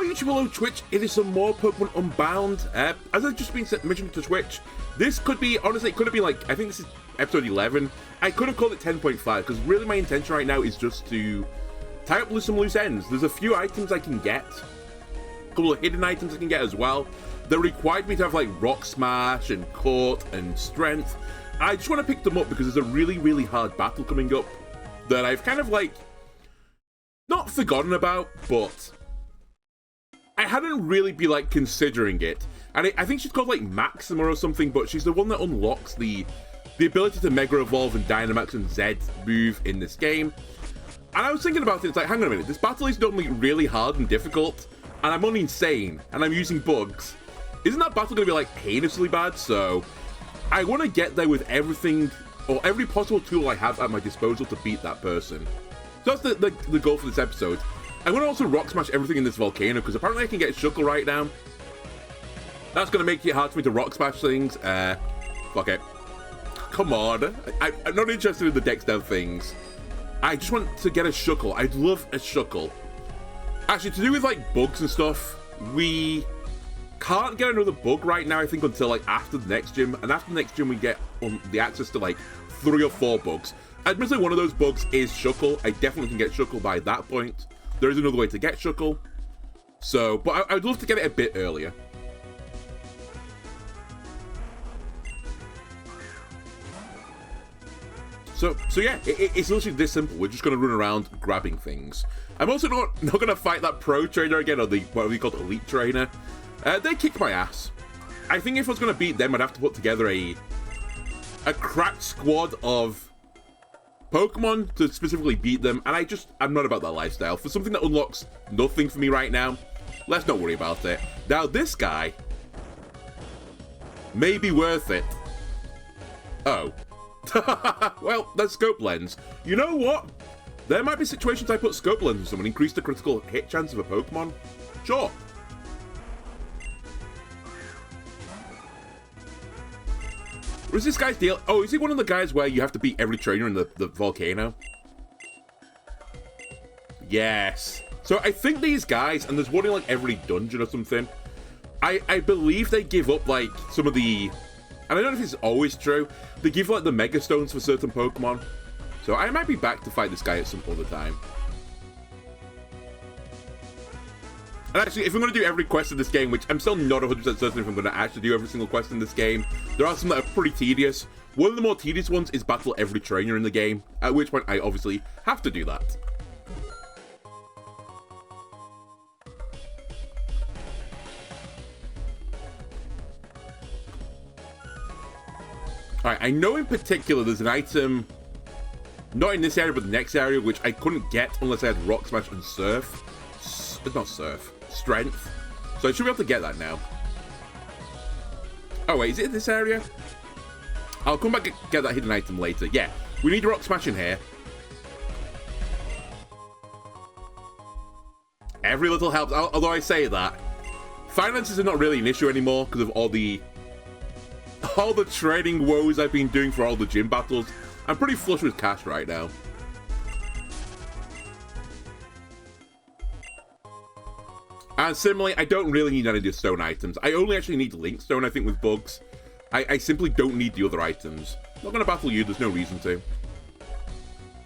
Hello YouTube, hello Twitch, it is some more Pokemon Unbound. As I've just been mentioned to Twitch, this could be, honestly, it could have been like, I think this is episode 11. I could have called it 10.5, because really my intention right now is just to tie up some loose ends. There's a few items I can get, a couple of hidden items I can get as well, that required me to have like Rock Smash and Court and Strength. I just want to pick them up because there's a really hard battle coming up that I've kind of like, not forgotten about, but I hadn't really been like considering it. And I think she's called like Maxima or something, but she's the one that unlocks the ability to Mega Evolve and Dynamax and Z move in this game. And I was thinking about it, it's like, hang on a minute, this battle is normally really hard and difficult, and I'm only insane, and I'm using bugs. Isn't that battle going to be like heinously bad? So I want to get there with everything, or every possible tool I have at my disposal to beat that person. So that's the goal for this episode. I'm going to also Rock Smash everything in this volcano, because apparently I can get Shuckle right now. That's going to make it hard for me to Rock Smash things. Fuck it. Come on. I'm not interested in the Dex Dev things. I just want to get a Shuckle. I'd love a Shuckle. Actually, to do with like bugs and stuff, we can't get another bug right now, I think, until like after the next gym. And after the next gym, we get the access to like 3 or 4 bugs. Admittedly, one of those bugs is Shuckle. I definitely can get Shuckle by that point. There is another way to get Shuckle. So, but I'd love to get it a bit earlier. So yeah, it's literally this simple. We're just going to run around grabbing things. I'm also not going to fight that pro trainer again, or the, what we call elite trainer. They kicked my ass. I think if I was going to beat them, I'd have to put together a cracked squad of Pokemon to specifically beat them, and I'm not about that lifestyle. For something that unlocks nothing for me right now, let's not worry about it. Now, this guy may be worth it. Oh. Well, that's Scope Lens. You know what? There might be situations I put Scope Lens on someone, increase the critical hit chance of a Pokemon. Sure. What is this guy's deal? Oh, is he one of the guys where you have to beat every trainer in the volcano? Yes. So I think these guys, and there's one in like every dungeon or something, I believe they give up like some of the, and I don't know if it's always true, they give like the Mega Stones for certain Pokemon. So I might be back to fight this guy at some other time. And actually, if I'm going to do every quest in this game, which I'm still not 100% certain if I'm going to actually do every single quest in this game, there are some that are pretty tedious. One of the more tedious ones is battle every trainer in the game, at which point I obviously have to do that. Alright, I know in particular there's an item, not in this area, but the next area, which I couldn't get unless I had Rock Smash and Surf. Not Surf. Strength. So I should be able to get that now. Oh wait, is it in this area? I'll come back and get that hidden item later. Yeah, we need Rock Smash in here. Every little helps, although I say that. Finances are not really an issue anymore because of all the trading woes I've been doing for all the gym battles. I'm pretty flush with cash right now. And similarly, I don't really need any of the stone items. I only actually need Link Stone, I think, with bugs. I simply don't need the other items. I'm not going to battle you, there's no reason to.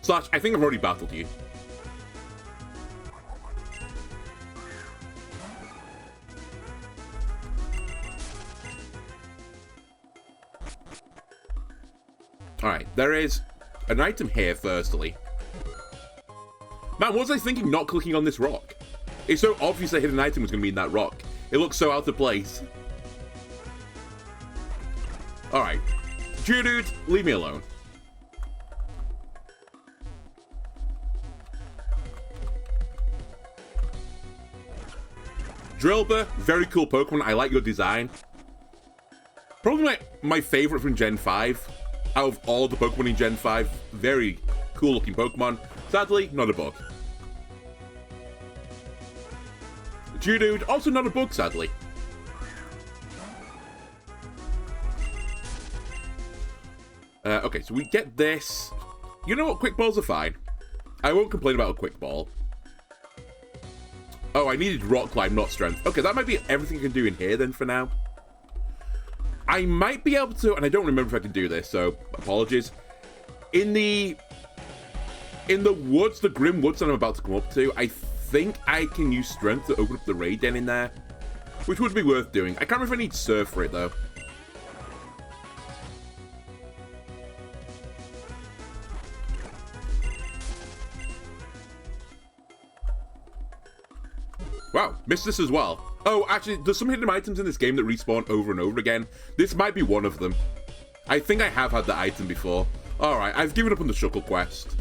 Slash, I think I've already battled you. Alright, there is an item here, firstly. Man, what was I thinking not clicking on this rock? It's so obvious a hidden item was going to be in that rock. It looks so out of place. Alright. Geodude, leave me alone. Drillbur, very cool Pokemon. I like your design. Probably my favorite from Gen 5. Out of all the Pokemon in Gen 5, very cool looking Pokemon. Sadly, not a bug. Geodude, also not a bug, sadly. Okay, so we get this. You know what? Quick balls are fine. I won't complain about a quick ball. Oh, I needed rock climb, not strength. Okay, that might be everything I can do in here then for now. I might be able to, and I don't remember if I can do this, so apologies. In the woods, the grim woods that I'm about to come up to, I think I can use strength to open up the raid den in there, which would be worth doing. I can't remember if I need surf for it though. Wow, missed this as well. Oh, actually, there's some hidden items in this game that respawn over and over again. This might be one of them. I think I have had the item before. Alright, I've given up on the Shuckle quest.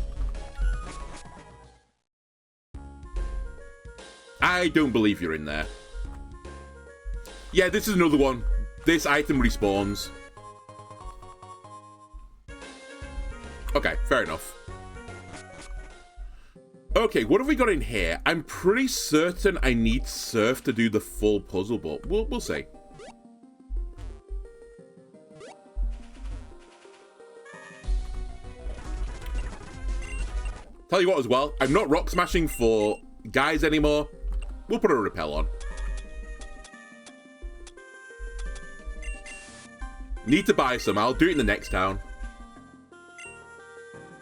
I don't believe you're in there. Yeah, this is another one. This item respawns. Okay, fair enough. Okay, what have we got in here? I'm pretty certain I need surf to do the full puzzle, but we'll see. Tell you what as well, I'm not rock smashing for guys anymore. We'll put a repel on. Need to buy some. I'll do it in the next town.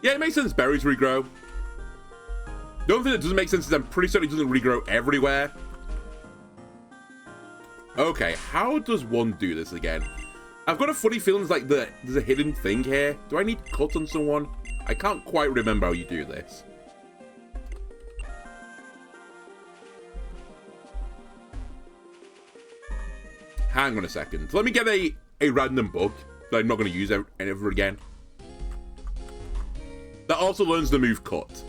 Yeah, it makes sense berries regrow. The only thing that doesn't make sense is I'm pretty certain it doesn't regrow everywhere. Okay, how does one do this again? I've got a funny feeling like there's a hidden thing here. Do I need cut on someone? I can't quite remember how you do this. Hang on a second. Let me get a random bug that I'm not going to use ever again. That also learns the move cut.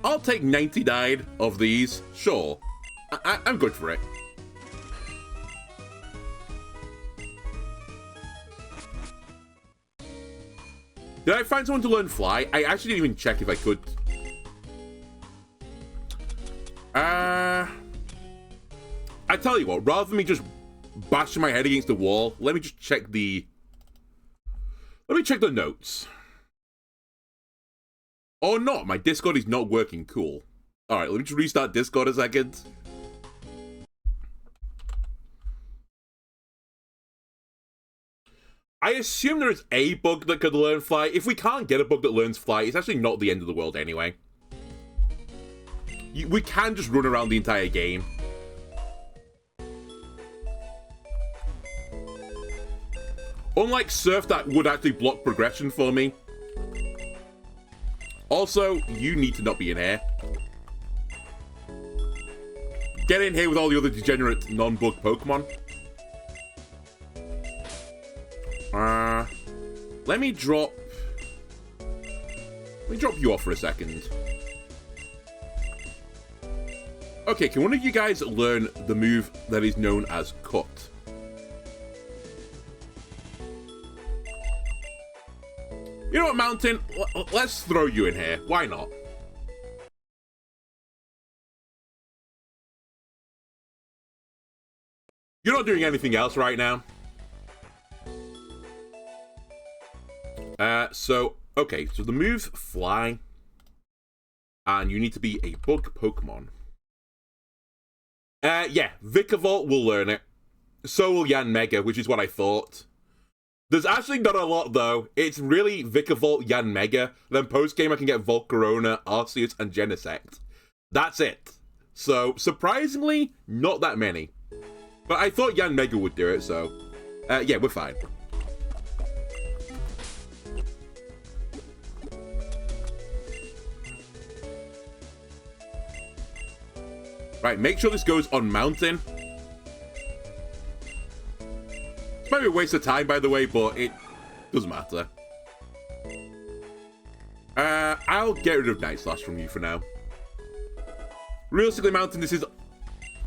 I'll take 99 of these. Sure. I'm good for it. Did I find someone to learn fly? I actually didn't even check if I could. I tell you what, rather than me just bashing my head against the wall, let me just check the... Let me check the notes. Or not, my Discord is not working. Cool. Alright, let me just restart Discord a second. I assume there is a bug that could learn fly. If we can't get a bug that learns fly, it's actually not the end of the world anyway. We can just run around the entire game. Unlike surf, that would actually block progression for me. Also, you need to not be in here. Get in here with all the other degenerate non-bug Pokemon. Let me drop you off for a second. Okay, can one of you guys learn the move that is known as cut? You know what, Mountain? Let's throw you in here. Why not? You're not doing anything else right now. Okay, so the move's fly. And you need to be a bug Pokemon. Yeah, Vikavolt will learn it. So will Yanmega, which is what I thought. There's actually not a lot, though. It's really Vikavolt, Yanmega. Then post-game I can get Volcarona, Arceus, and Genesect. That's it. So, surprisingly, not that many. But I thought Yanmega would do it, so... yeah, we're fine. Right, make sure this goes on Mountain. It's maybe a waste of time, by the way, but it doesn't matter. I'll get rid of Night Slash from you for now. Realistically, Mountain, this is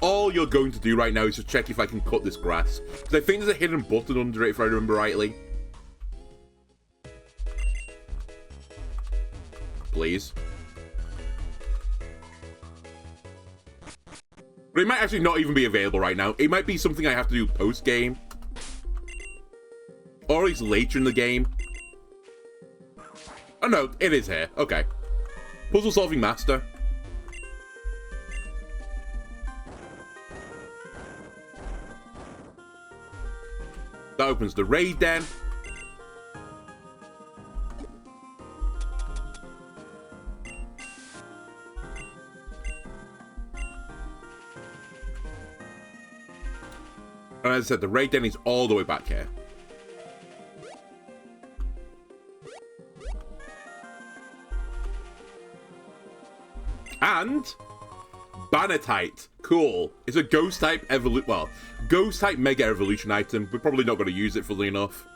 all you're going to do right now is just check if I can cut this grass. Because I think there's a hidden button under it, if I remember rightly. Please. But it might actually not even be available right now. It might be something I have to do post-game. Or it's later in the game. Oh no, it is here. Okay. Puzzle solving master. That opens the raid den. And as I said, the raid den is all the way back here. And Bannertite. Cool. It's a ghost type ghost type mega evolution item. We're probably not going to use it, funnily enough.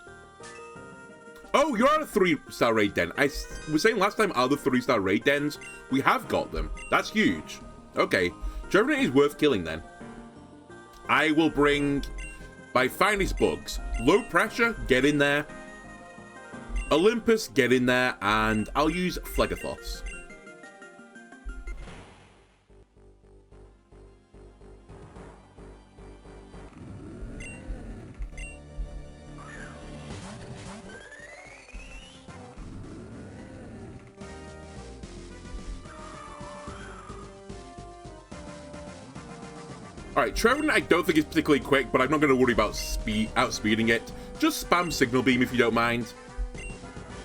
Oh, you're on a 3-star raid den. I was saying last time, are the 3-star raid dens? We have got them. That's huge. Okay. Trevenant is worth killing then. I will bring my finest bugs. Low pressure, get in there. Olympus, get in there. And I'll use Phlegothos. Alright, Trevenant I don't think is particularly quick, but I'm not going to worry about outspeeding it. Just spam Signal Beam if you don't mind.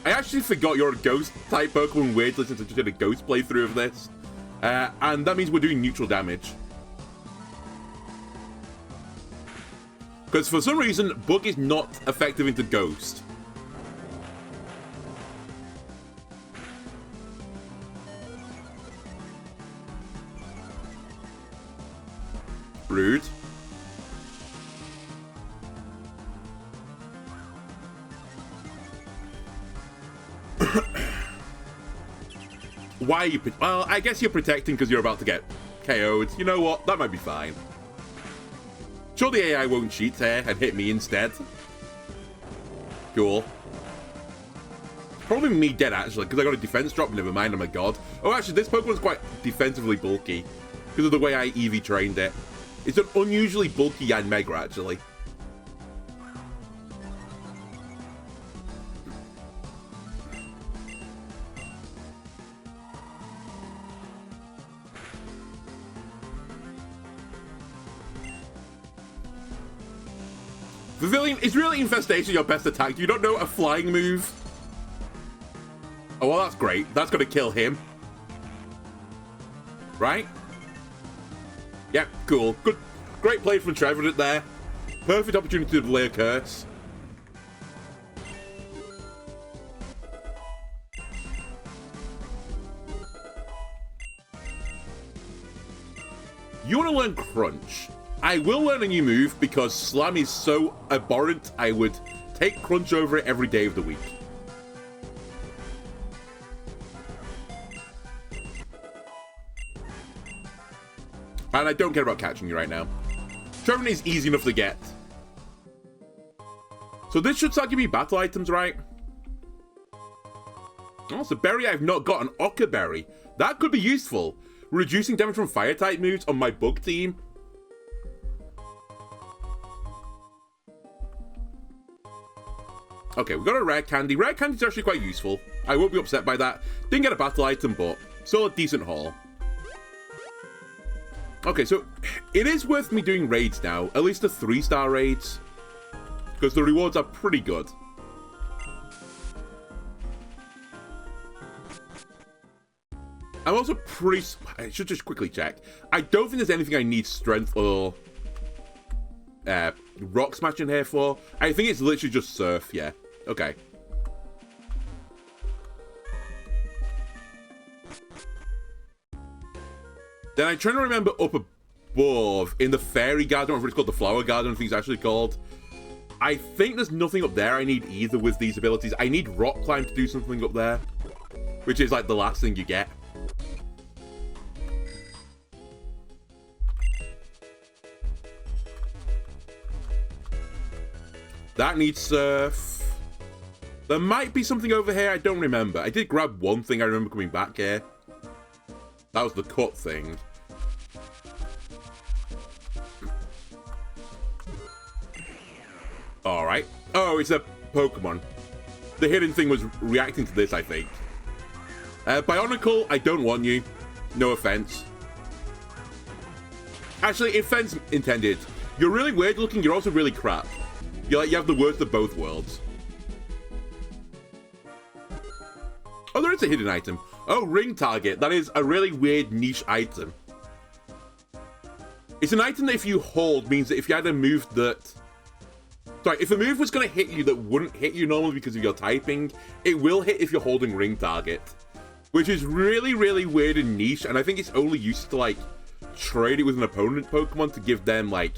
I actually forgot you're a ghost-type Pokemon weirdly since I just did a ghost playthrough of this. And that means we're doing neutral damage. Because for some reason, Bug is not effective into Ghost. Rude. Why are you... Well, I guess you're protecting because you're about to get KO'd. You know what? That might be fine. Sure the AI won't cheat here and hit me instead. Cool. Probably me dead, actually, because I got a defense drop. Never mind, I'm a god. Oh, actually, this Pokemon's quite defensively bulky because of the way I EV trained it. It's an unusually bulky Yanmega, actually. Pavilion, is really Infestation your best attack? You don't know a flying move? Oh, well, that's great. That's going to kill him. Right? Yep, cool. Good. Great play from Trevenant there. Perfect opportunity to delay a curse. You want to learn Crunch? I will learn a new move because Slam is so abhorrent, I would take Crunch over it every day of the week. And I don't care about catching you right now. Trevenant is easy enough to get. So this should start giving me battle items, right? Oh, so berry I've not got, an Ochre Berry. That could be useful. Reducing damage from fire-type moves on my bug team. Okay, we got a Rare Candy. Rare Candy's actually quite useful. I won't be upset by that. Didn't get a battle item, but still a decent haul. Okay, so it is worth me doing raids now. At least the 3-star raids. Because the rewards are pretty good. I'm also pretty... I should just quickly check. I don't think there's anything I need strength or rock smash in here for. I think it's literally just surf, yeah. Okay. Then I'm trying to remember up above in the fairy garden, I don't know if it's called the flower garden, I think it's actually called. I think there's nothing up there I need either with these abilities. I need rock climb to do something up there, which is like the last thing you get. That needs surf. There might be something over here, I don't remember. I did grab one thing I remember coming back here. That was the cut thing. Alright. Oh, it's a Pokemon, the hidden thing was reacting to this, I think. Bionicle, I don't want you. No offense. Actually, offense intended. You're really weird looking, you're also really crap. You're like, you have the worst of both worlds. Oh, there is a hidden item. Oh, ring target. That is a really weird niche item. It's an item that if you hold means that if you had a move that... Sorry, if a move was going to hit you that wouldn't hit you normally because of your typing, it will hit if you're holding ring target. Which is really, really weird and niche, and I think it's only used to, like, trade it with an opponent Pokemon to give them, like,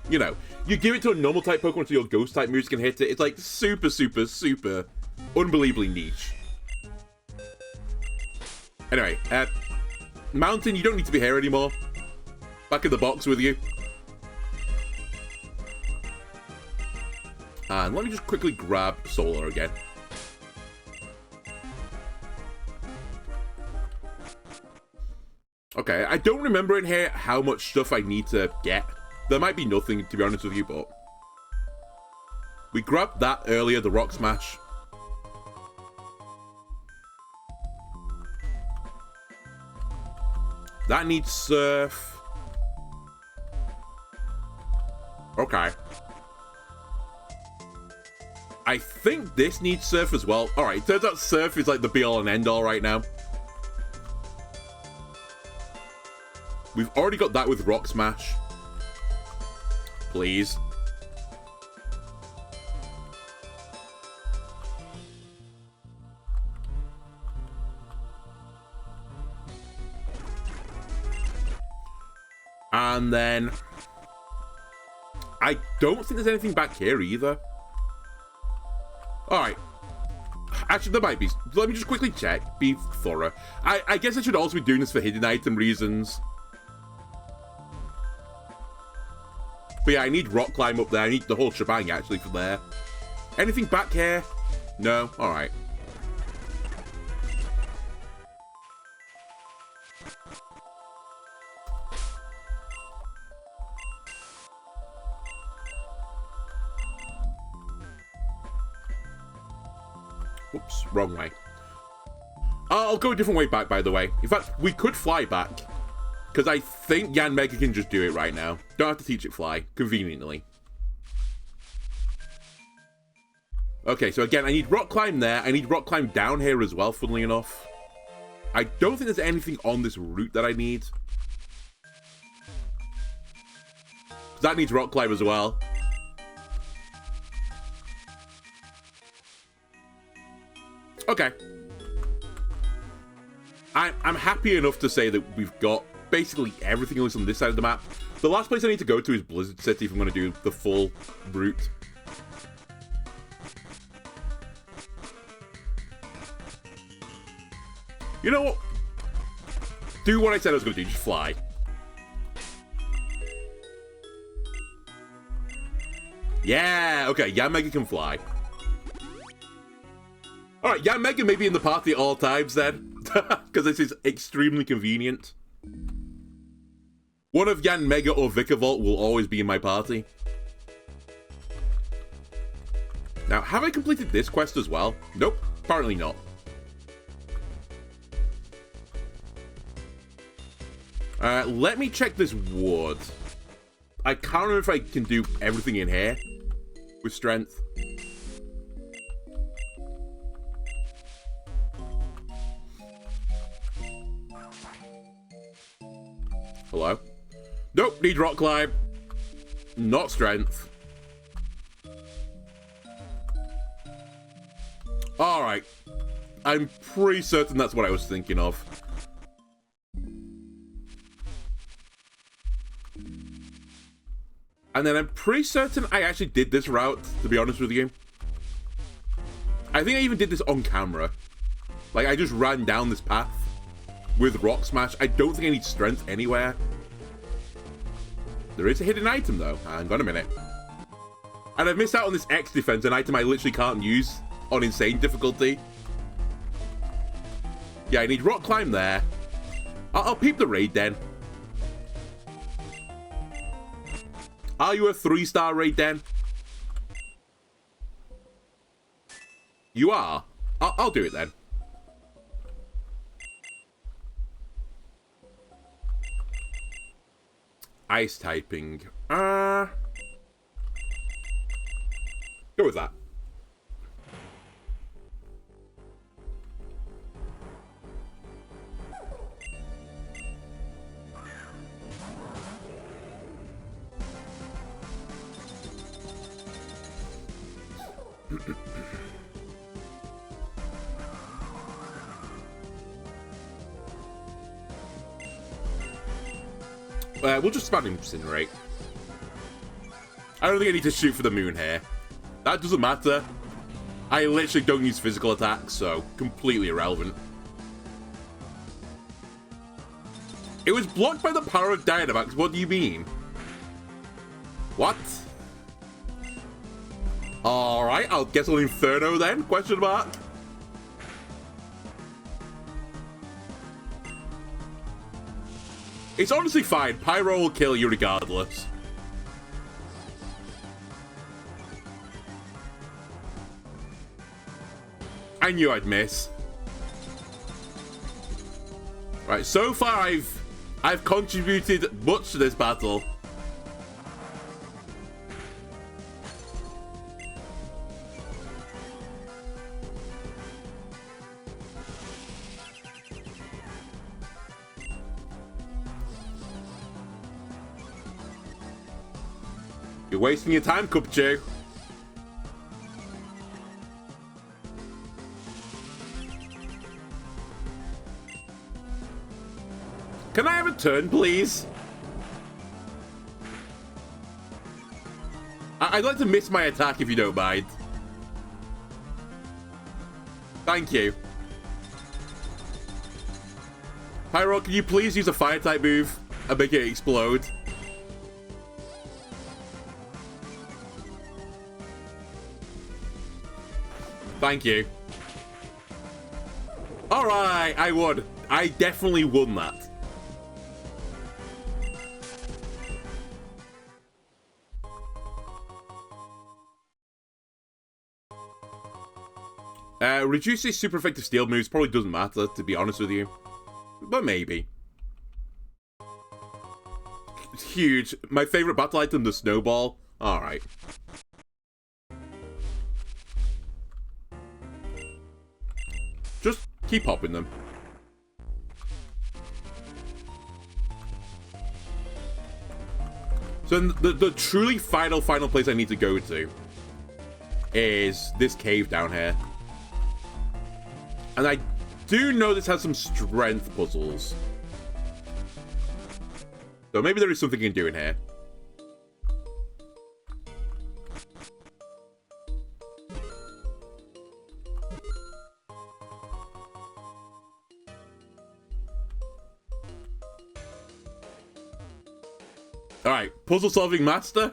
you know, you give it to a normal type Pokemon so your ghost type moves can hit it. It's, like, super, super, super unbelievably niche. Anyway, Mountain, you don't need to be here anymore. Back in the box with you. And let me just quickly grab Solar again. Okay, I don't remember in here how much stuff I need to get. There might be nothing, to be honest with you, but... We grabbed that earlier, the Rock Smash. That needs Surf. Okay. I think this needs Surf as well. Alright, turns out Surf is like the be-all and end-all right now. We've already got that with Rock Smash. Please. And then... I don't think there's anything back here either. Alright. Actually, there might be. Let me just quickly check. Be thorough. I guess I should also be doing this for hidden item reasons. But yeah, I need Rock Climb up there. I need the whole shebang, actually, for there. Anything back here? No? Alright. Whoops, wrong way. I'll go a different way back, by the way. In fact, we could fly back. Because I think Yanmega can just do it right now. Don't have to teach it fly, conveniently. Okay, so again, I need Rock Climb there. I need Rock Climb down here as well, funnily enough. I don't think there's anything on this route that I need. That needs Rock Climb as well. Okay. I'm happy enough to say that we've got basically everything else on this side of the map. The last place I need to go to is Blizzard City if I'm going to do the full route. You know what? Do what I said I was going to do, just fly. Yeah, okay, Yanmega can fly. Alright, Yanmega may be in the party at all times then. Because this is extremely convenient. One of Yanmega or Vikavolt will always be in my party. Now, have I completed this quest as well? Nope, apparently not. Let me check this ward. I can't remember if I can do everything in here with strength. Hello? Nope, need Rock Climb. Not strength. Alright. I'm pretty certain that's what I was thinking of. And then I'm pretty certain I actually did this route, to be honest with you. I think I even did this on camera. Like, I just ran down this path with Rock Smash. I don't think I need strength anywhere. There is a hidden item, though. Hang on a minute. And I've missed out on this X defense, an item I literally can't use on insane difficulty. Yeah, I need Rock Climb there. I'll peep the raid then. Are you a 3-star raid then? You are? I'll do it then. Ice typing. Go with that. We'll just spam Incinerate. I don't think I need to shoot for the moon here. That doesn't matter. I literally don't use physical attacks, so completely irrelevant. It was blocked by the power of Dynamax. What do you mean? What? Alright, I'll guess an Inferno then? Question mark? It's honestly fine. Pyro will kill you regardless. I knew I'd miss. Right, so far I've contributed much to this battle. You're wasting your time, Cupchew. Can I have a turn, please? I'd like to miss my attack if you don't mind. Thank you. Pyro, can you please use a fire-type move and make it explode? Thank you. Alright, I won. I definitely won that. Reduces super effective steel moves probably doesn't matter, to be honest with you. But maybe. It's huge. My favorite battle item, the snowball. Alright. Just keep popping them. So the truly final place I need to go to is this cave down here. And I do know this has some strength puzzles. So maybe there is something you can do in here. Alright, puzzle solving master.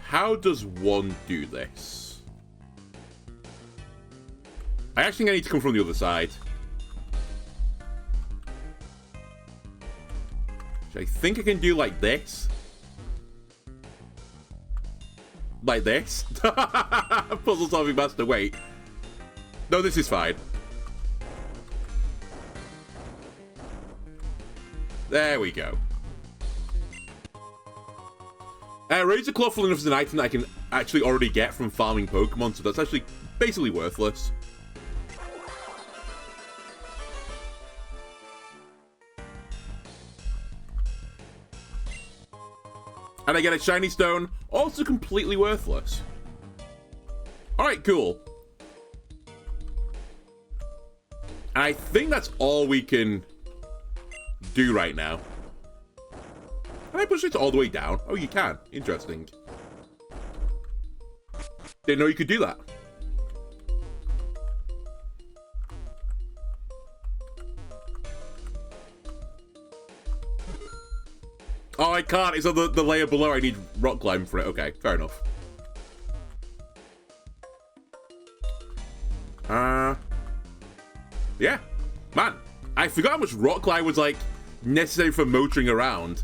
How does one do this? I actually think I need to come from the other side. I think I can do like this. Like this. Puzzle solving master, wait. No, this is fine. There we go. Razor Claw full enough is an item that I can actually already get from farming Pokemon, so that's actually basically worthless. And I get a shiny stone, also completely worthless. Alright, cool. And I think that's all we can do right now. Can I push it all the way down? Oh, you can. Interesting. Didn't know you could do that. Oh, I can't. It's on the layer below. I need rock climb for it. Okay, fair enough. Yeah. Man, I forgot how much rock glide was, like, necessary for motoring around.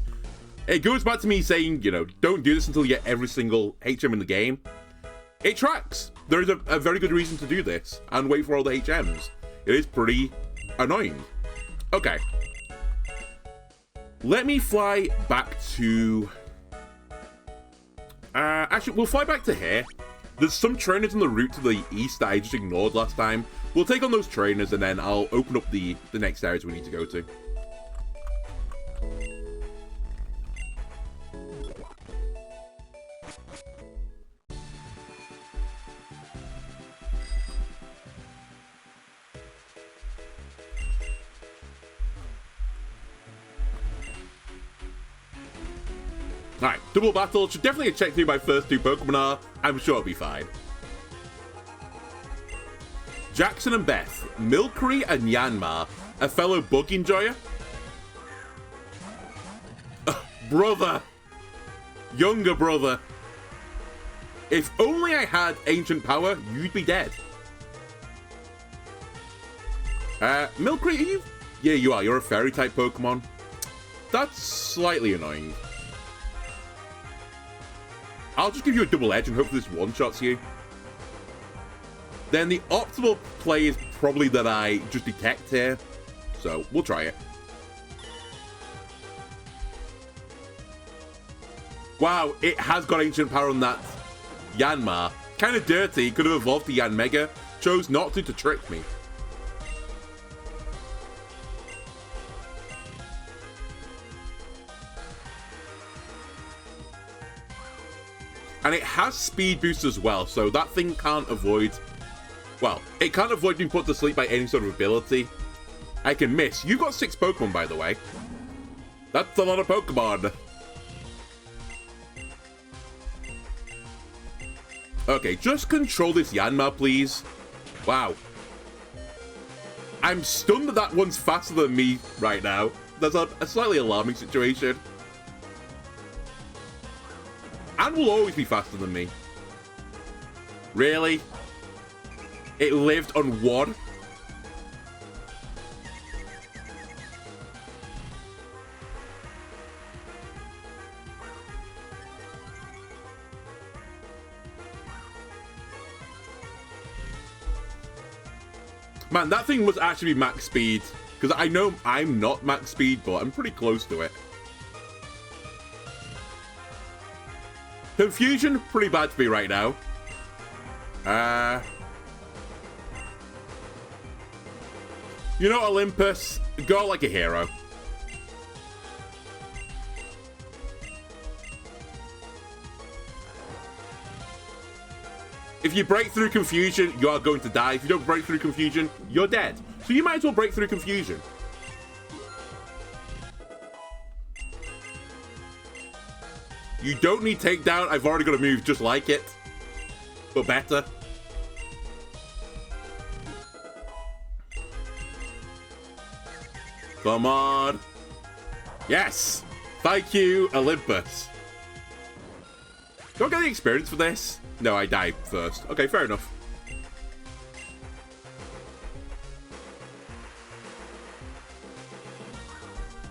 It goes back to me saying, you know, don't do this until you get every single HM in the game. It tracks. There is a very good reason to do this and wait for all the HMs. It is pretty annoying. Okay. Let me fly back to... actually, we'll fly back to here. There's some trainers on the route to the east that I just ignored last time. We'll take on those trainers and then I'll open up the next areas we need to go to. Alright, double battle. Should definitely check through my first 2 Pokemon are. I'm sure it'll be fine. Jackson and Beth. Milcery and Yanmar. A fellow bug enjoyer. Brother. Younger brother. If only I had ancient power, you'd be dead. Milcery, are you? Yeah, you are. You're a fairy type Pokemon. That's slightly annoying. I'll just give you a double edge and hope this one-shots you. Then the optimal play is probably that I just detect here. So, we'll try it. Wow, it has got ancient power on that Yanmar. Kind of dirty, could have evolved to Yanmega. Chose not to trick me. And it has speed boost as well, so that thing can't avoid... Well, it can't avoid being put to sleep by any sort of ability. I can miss. You've got 6 Pokemon, by the way. That's a lot of Pokemon. Okay, just control this Yanmar, please. Wow. I'm stunned that that one's faster than me right now. That's a slightly alarming situation. And will always be faster than me. Really? It lived on 1? Man, that thing must actually be max speed. Because I know I'm not max speed, but I'm pretty close to it. Confusion, pretty bad to me right now. You know, Olympus, go like a hero. If you break through confusion, you are going to die. If you don't break through confusion, you're dead. So you might as well break through confusion. You don't need takedown. I've already got a move just like it. But better. Come on. Yes. Thank you, Olympus. Do I get the experience for this? No, I die first. Okay, fair enough.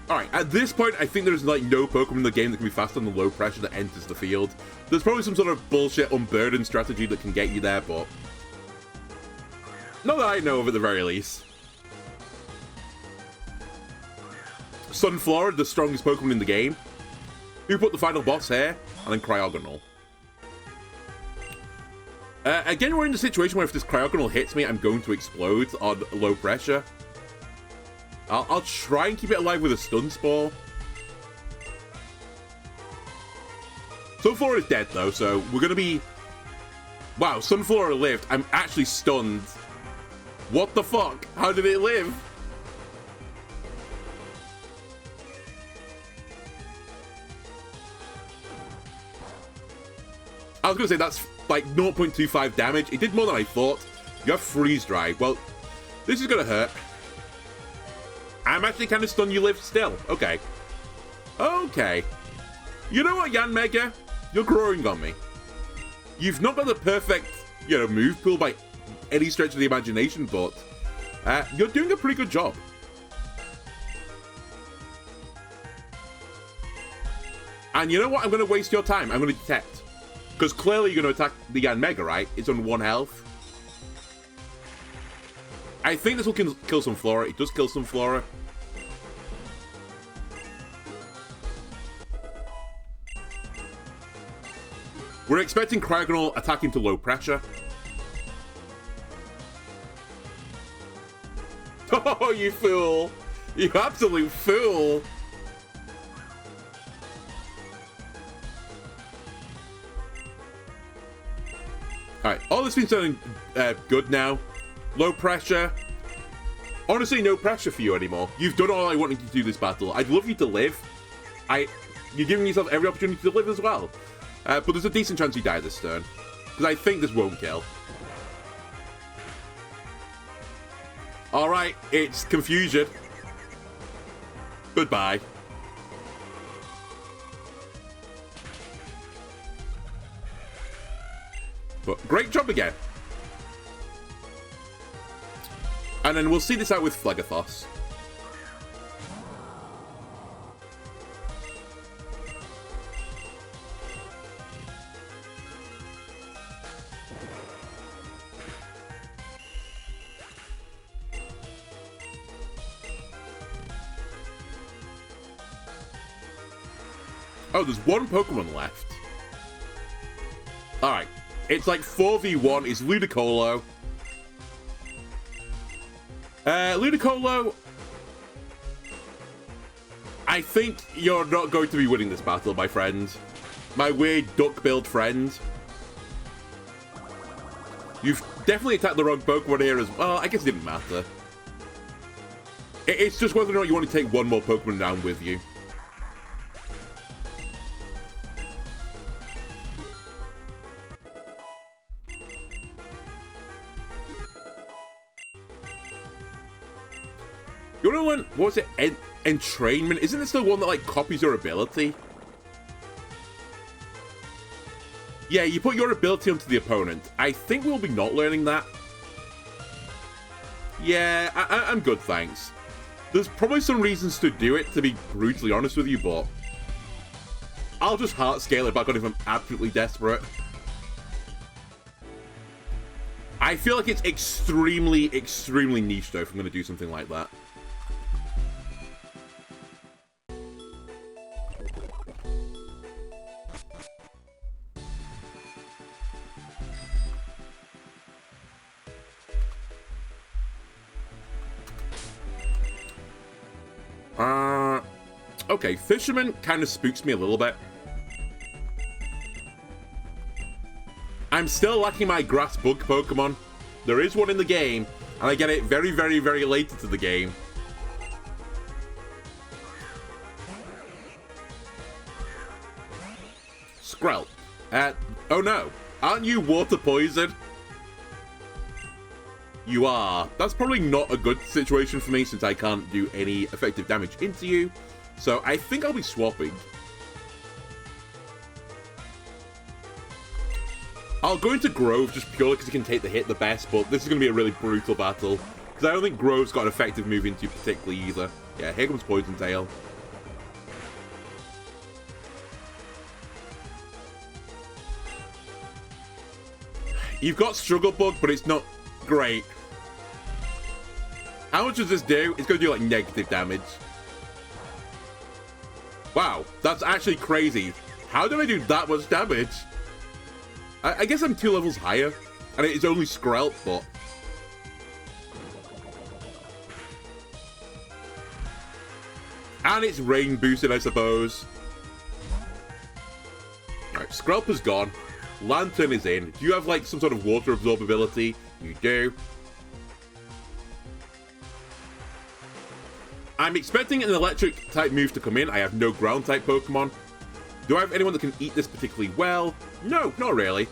Alright, at this point, I think there's like no Pokemon in the game that can be faster than the low pressure that enters the field. There's probably some sort of bullshit unburden strategy that can get you there, but... not that I know of at the very least. Sunflora, the strongest Pokemon in the game. Who put the final boss here? And then Cryogonal. Again, we're in the situation where if this Cryogonal hits me, I'm going to explode on low pressure. I'll try and keep it alive with a Stun Spore. Sunflora is dead, though, so we're going to be... Wow, Sunflora lived. I'm actually stunned. What the fuck? How did it live? I was going to say that's like 0.25 damage. It did more than I thought. You have Freeze Dry. Well, this is going to hurt. I'm actually kind of stunned you live still. Okay. Okay. You know what, Yanmega? You're growing on me. You've not got the perfect, you know, move pool by any stretch of the imagination, but you're doing a pretty good job. And you know what? I'm going to waste your time. I'm going to detect. Because clearly you're going to attack the Mega, right? It's on 1 health. I think this will kill some Flora. It does kill some Flora. We're expecting Cryogonal attacking to low pressure. Oh, you fool! You absolute fool! Alright, all this been sounding good now. Low pressure. Honestly, no pressure for you anymore. You've done all I wanted you to do this battle. I'd love you to live. You're giving yourself every opportunity to live as well. But there's a decent chance you die this turn. Because I think this won't kill. Alright, it's confusion. Goodbye. But great job again. And then we'll see this out with Phlegathos. Oh, there's one Pokemon left. Alright. It's like 4v1. It's Ludicolo. Ludicolo, I think you're not going to be winning this battle, my friend. My weird duck-billed friend. You've definitely attacked the wrong Pokemon here as well. I guess it didn't matter. It's just whether or not you want to take one more Pokemon down with you. You know one? What was it? Entrainment? Isn't this the one that like copies your ability? Yeah, you put your ability onto the opponent. I think we'll be not learning that. Yeah, I'm good, thanks. There's probably some reasons to do it, to be brutally honest with you, but I'll just heart scale it back on if I'm absolutely desperate. I feel like it's extremely, extremely niche, though, if I'm going to do something like that. Okay, Fisherman kind of spooks me a little bit. I'm still lacking my Grass Bug Pokemon. There is one in the game, and I get it very, very, very late into the game. Skrelp. Oh no. Aren't you water poison? You are. That's probably not a good situation for me since I can't do any effective damage into you. So I think I'll be swapping. I'll go into Grove just purely because he can take the hit the best, but this is going to be a really brutal battle. Because I don't think Grove's got an effective move into you particularly either. Yeah, here comes Poison Tail. You've got Struggle Bug, but it's not great. How much does this do? It's going to do like negative damage. Wow, that's actually crazy. How did I do that much damage? I guess I'm 2 levels higher, and it is only Skrelp, but... And it's rain boosted, I suppose. Alright, Skrelp is gone. Lantern is in. Do you have, like, some sort of water absorbability? You do. I'm expecting an electric-type move to come in. I have no ground-type Pokemon. Do I have anyone that can eat this particularly well? No, not really.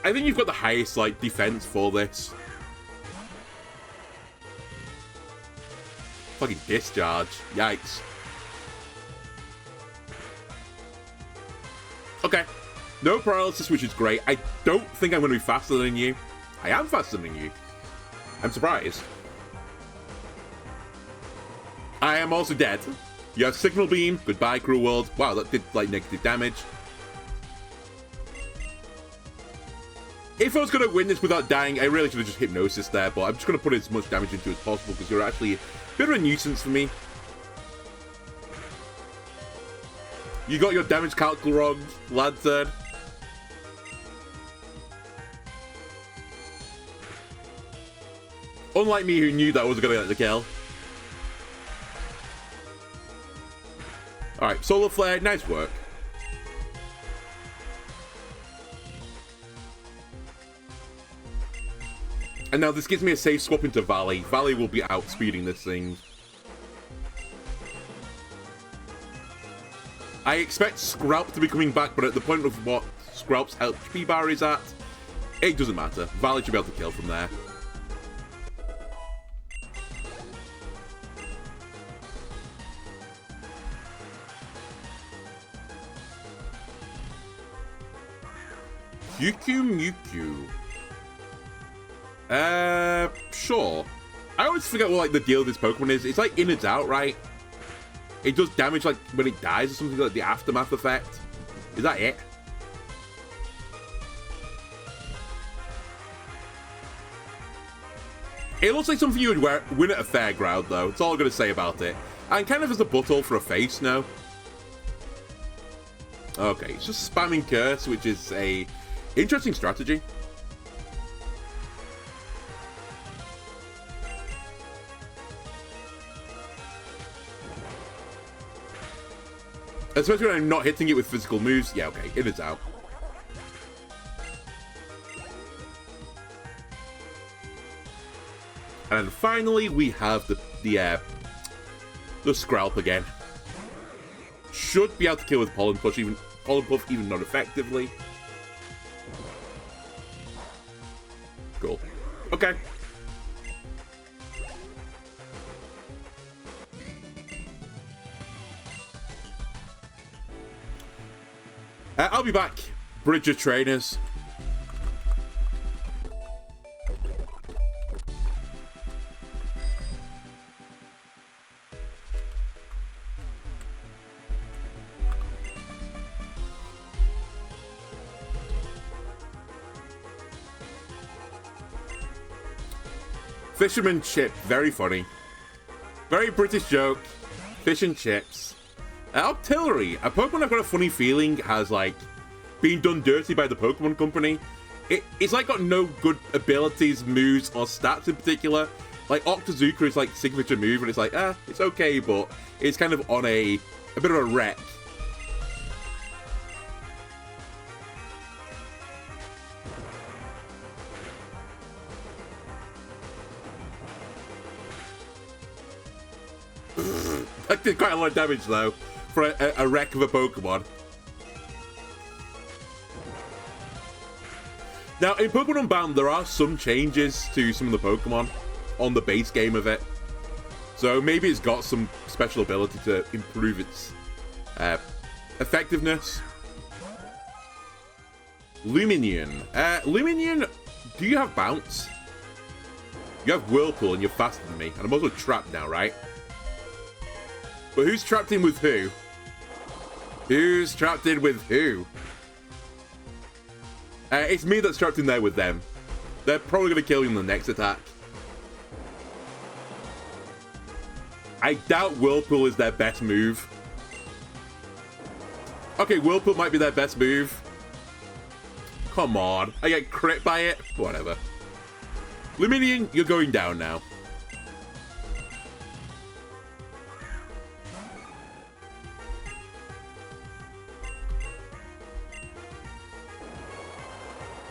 I think you've got the highest, like, defense for this. Fucking discharge. Yikes. No paralysis, which is great. I don't think I'm going to be faster than you. I am faster than you. I'm surprised. I am also dead. You have Signal Beam. Goodbye, Cruel World. Wow, that did, like, negative damage. If I was going to win this without dying, I really should have just Hypnosis there, but I'm just going to put as much damage into it as possible because you're actually a bit of a nuisance for me. You got your damage calcul wrong, Lantern. Unlike me, who knew that I was going to get the kill. Alright, Solar Flare, nice work. And now this gives me a safe swap into Valley. Valley will be outspeeding this thing. I expect Scralp to be coming back, but at the point of what Scralp's HP bar is at, it doesn't matter. Valley should be able to kill from there. Mewtwo. Sure. I always forget what, like, the deal with this Pokemon is. It's like in and out, right? It does damage, like, when it dies or something, like the aftermath effect. Is that it? It looks like something you would win at a fairground, though. That's all I'm going to say about it. And kind of as a butthole for a face, no? Okay, it's just spamming Curse, which is a interesting strategy. Especially when I'm not hitting it with physical moves. Yeah, okay, it is out. And then finally, we have the Scralp again. Should be able to kill with Pollen Puff, even not effectively. Cool. Okay. I'll be back. Bridge of Trainers. Fisherman Chip, very funny. Very British joke. Fish and chips. Octillery, a Pokemon I've got a funny feeling has, like, been done dirty by the Pokemon Company. It's like got no good abilities, moves, or stats in particular. Like, Octazooka is like signature move, and it's like, it's okay, but it's kind of on a bit of a wreck. That did quite a lot of damage, though, for a wreck of a Pokemon. Now, in Pokemon Unbound, there are some changes to some of the Pokemon on the base game of it. So maybe it's got some special ability to improve its effectiveness. Lumineon. Lumineon, do you have Bounce? You have Whirlpool and you're faster than me. And I'm also trapped now, right? But who's trapped in with who? Who's trapped in with who? It's me that's trapped in there with them. They're probably going to kill you in the next attack. I doubt Whirlpool is their best move. Okay, Whirlpool might be their best move. Come on. I get crit by it? Whatever. Lumineon, you're going down now.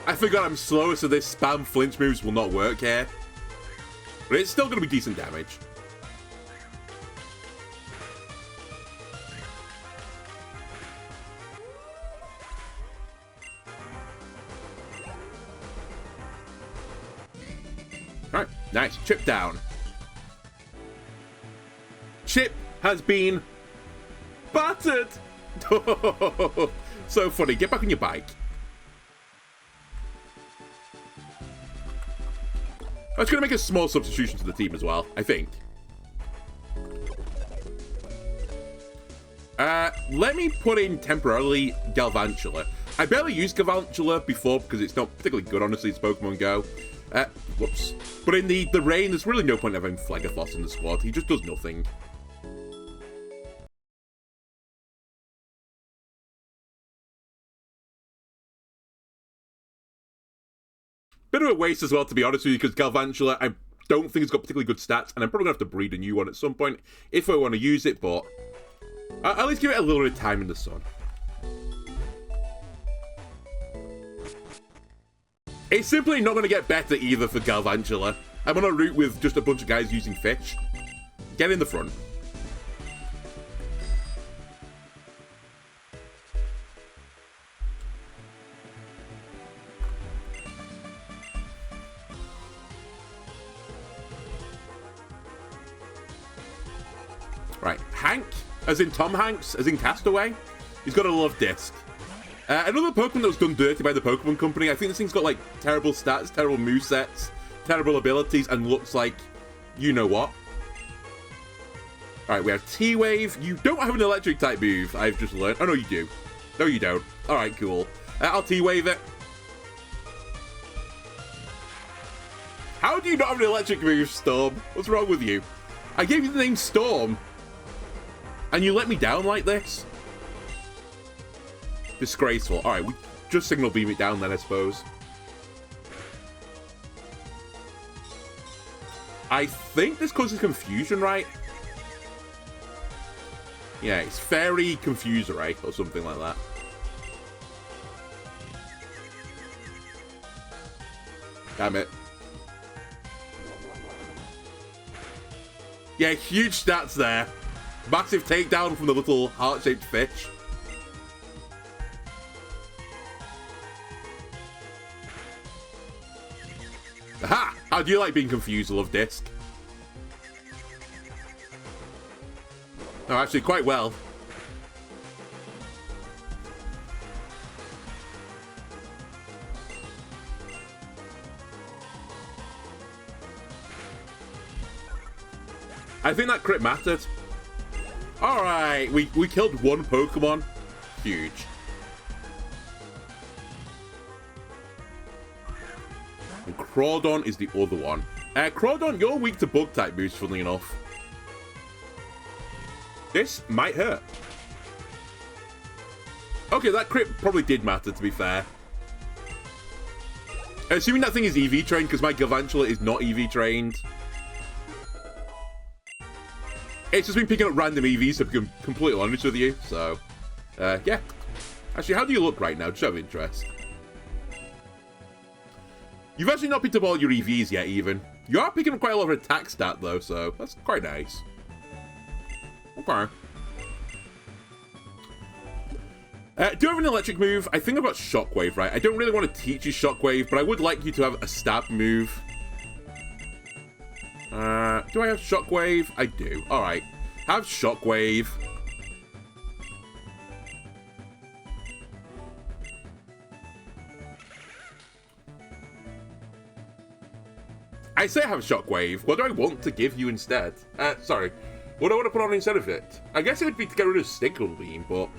I forgot I'm slower, so this spam flinch moves will not work here. But it's still going to be decent damage. Alright, nice. Chip down. Chip has been battered. So funny. Get back on your bike. That's going to make a small substitution to the team as well, I think. Let me put in temporarily Galvantula. I barely used Galvantula before because it's not particularly good, honestly, it's Pokemon Go. Whoops. But in the rain, there's really no point having Flegathos in the squad. He just does nothing. Bit of a waste as well, to be honest with you, because Galvantula, I don't think it's got particularly good stats, and I'm probably going to have to breed a new one at some point if I want to use it, but at least give it a little bit of time in the sun. It's simply not going to get better either for Galvantula. I'm on a route with just a bunch of guys using fish. Get in the front. Right, Hank, as in Tom Hanks, as in Castaway, he's got a love disc. Another Pokemon that was done dirty by the Pokemon Company. I think this thing's got, like, terrible stats, terrible movesets, terrible abilities, and looks like you know what. Alright, we have T-Wave. You don't have an electric-type move, I've just learned. Oh, no, you do. No, you don't. Alright, cool. I'll T-Wave it. How do you not have an electric move, Storm? What's wrong with you? I gave you the name Storm, and you let me down like this? Disgraceful. Alright, we just signal beam it down then, I suppose. I think this causes confusion, right? Yeah, it's Fairy Confuser, or something like that. Damn it. Yeah, huge stats there. Massive takedown from the little heart-shaped fish. Aha! How do you like being confused, Love Disc? No, actually, quite well. I think that crit mattered. Alright, we killed one Pokemon. Huge. And Crawdon is the other one. Crawdon, you're weak to bug-type moves, funnily enough. This might hurt. Okay, that crit probably did matter, to be fair. Assuming that thing is EV trained, because my Galvantula is not EV trained. It's just been picking up random EVs, to be completely honest with you. So, yeah. Actually, how do you look right now? Just out of interest. You've actually not picked up all your EVs yet, even. You are picking up quite a lot of attack stat, though, so that's quite nice. Okay. Do you have an electric move? I think I've got Shockwave, right? I don't really want to teach you Shockwave, but I would like you to have a stab move. Do I have Shockwave? I do. Alright. Have Shockwave. I say I have Shockwave. What do I want to give you instead? Sorry. What do I want to put on instead of it? I guess it would be to get rid of Stickle Beam, but...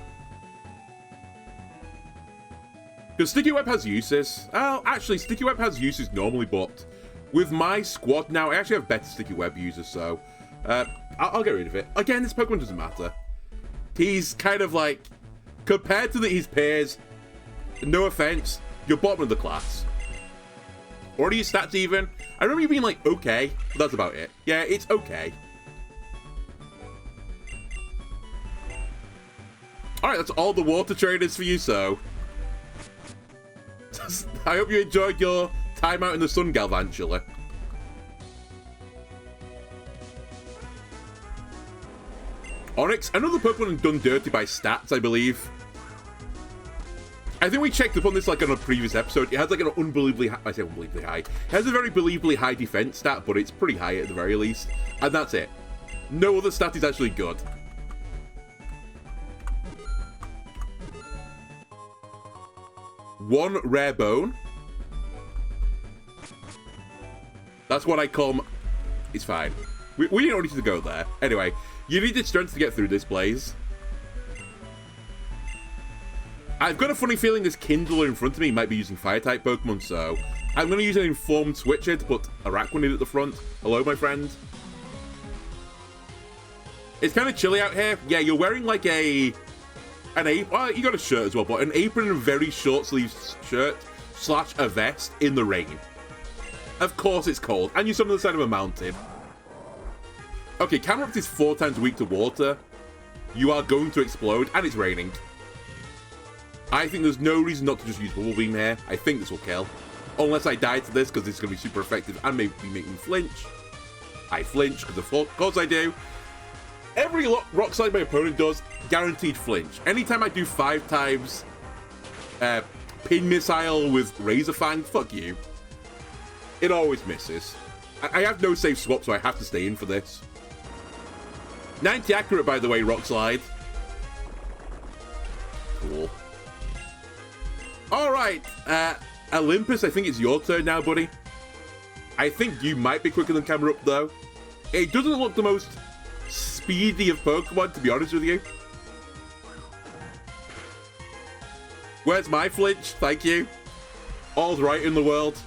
Because Sticky Web has uses. Oh, actually, Sticky Web has uses normally, but... With my squad now, I actually have better Sticky Web users, so... I'll get rid of it. Again, this Pokemon doesn't matter. He's kind of like... Compared to his peers, no offense, you're bottom of the class. What are your stats even? I remember you being like, okay, but that's about it. Yeah, it's okay. Alright, that's all the water traders for you, so... I hope you enjoyed your time out in the sun, Galvantula. Onyx, another Pokemon done dirty by stats, I believe. I think we checked up on this like on a previous episode. It has like an unbelievably high, I say unbelievably high. It has a very believably high defense stat, but it's pretty high at the very least. And that's it. No other stat is actually good. One rare bone. That's what I call... It's fine. We don't need to go there. Anyway, you needed strength to get through this, Blaze. I've got a funny feeling this Kindler in front of me might be using Fire-type Pokemon, so... I'm going to use an Informed Switcher to put Araquanid at the front. Hello, my friend. It's kind of chilly out here. Yeah, you're wearing like an apron. Well, you got a shirt as well, but an apron and a very short sleeve shirt / a vest in the rain. Of course it's cold, and you're on the side of a mountain. Okay, Camerupt is 4 times weak to water. You are going to explode, and it's raining. I think there's no reason not to just use Bubble Beam here. I think this will kill. Unless I die to this, because this is going to be super effective and maybe make me flinch. I flinch, because of course I do. Every rock slide my opponent does, guaranteed flinch. Anytime I do 5 times Pin Missile with Razor Fang, fuck you. It always misses. I have no safe swap, so I have to stay in for this. 90 accurate, by the way, rock slide. Cool. Alright, Olympus, I think it's your turn now, buddy. I think you might be quicker than Camerupt, though. It doesn't look the most speedy of Pokemon, to be honest with you. Where's my flinch? Thank you. All's right in the world.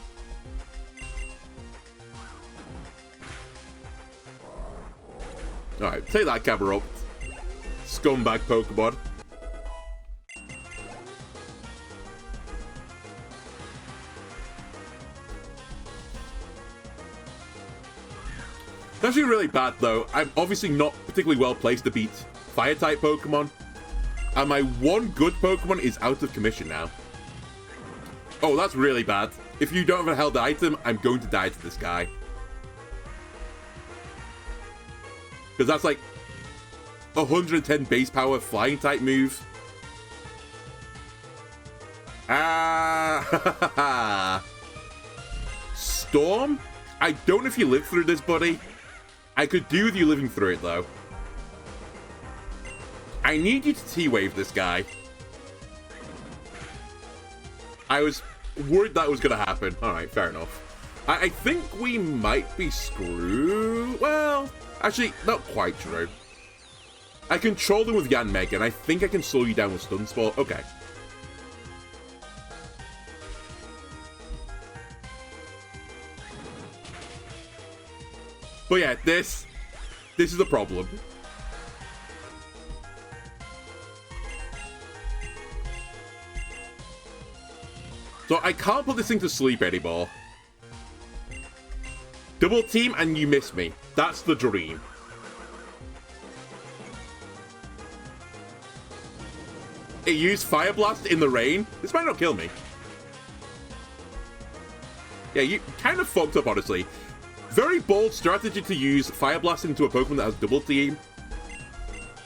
Alright, take that, Camerupt. Scumbag Pokemon. It's actually really bad, though. I'm obviously not particularly well placed to beat Fire-type Pokemon. And my one good Pokemon is out of commission now. Oh, that's really bad. If you don't have a held item, I'm going to die to this guy. Because that's like 110 base power flying type move. Storm? I don't know if you live through this, buddy. I could do with you living through it, though. I need you to T-Wave this guy. I was worried that was going to happen. Alright, fair enough. I think we might be screwed. Well, actually, not quite true. I control them with Yanmega, and I think I can slow you down with Stun Spore. Okay. But yeah, this is the problem. So I can't put this thing to sleep anymore. Double team and you miss me. That's the dream. It used Fire Blast in the rain. This might not kill me. Yeah, you kind of fucked up, honestly. Very bold strategy to use Fire Blast into a Pokemon that has double team.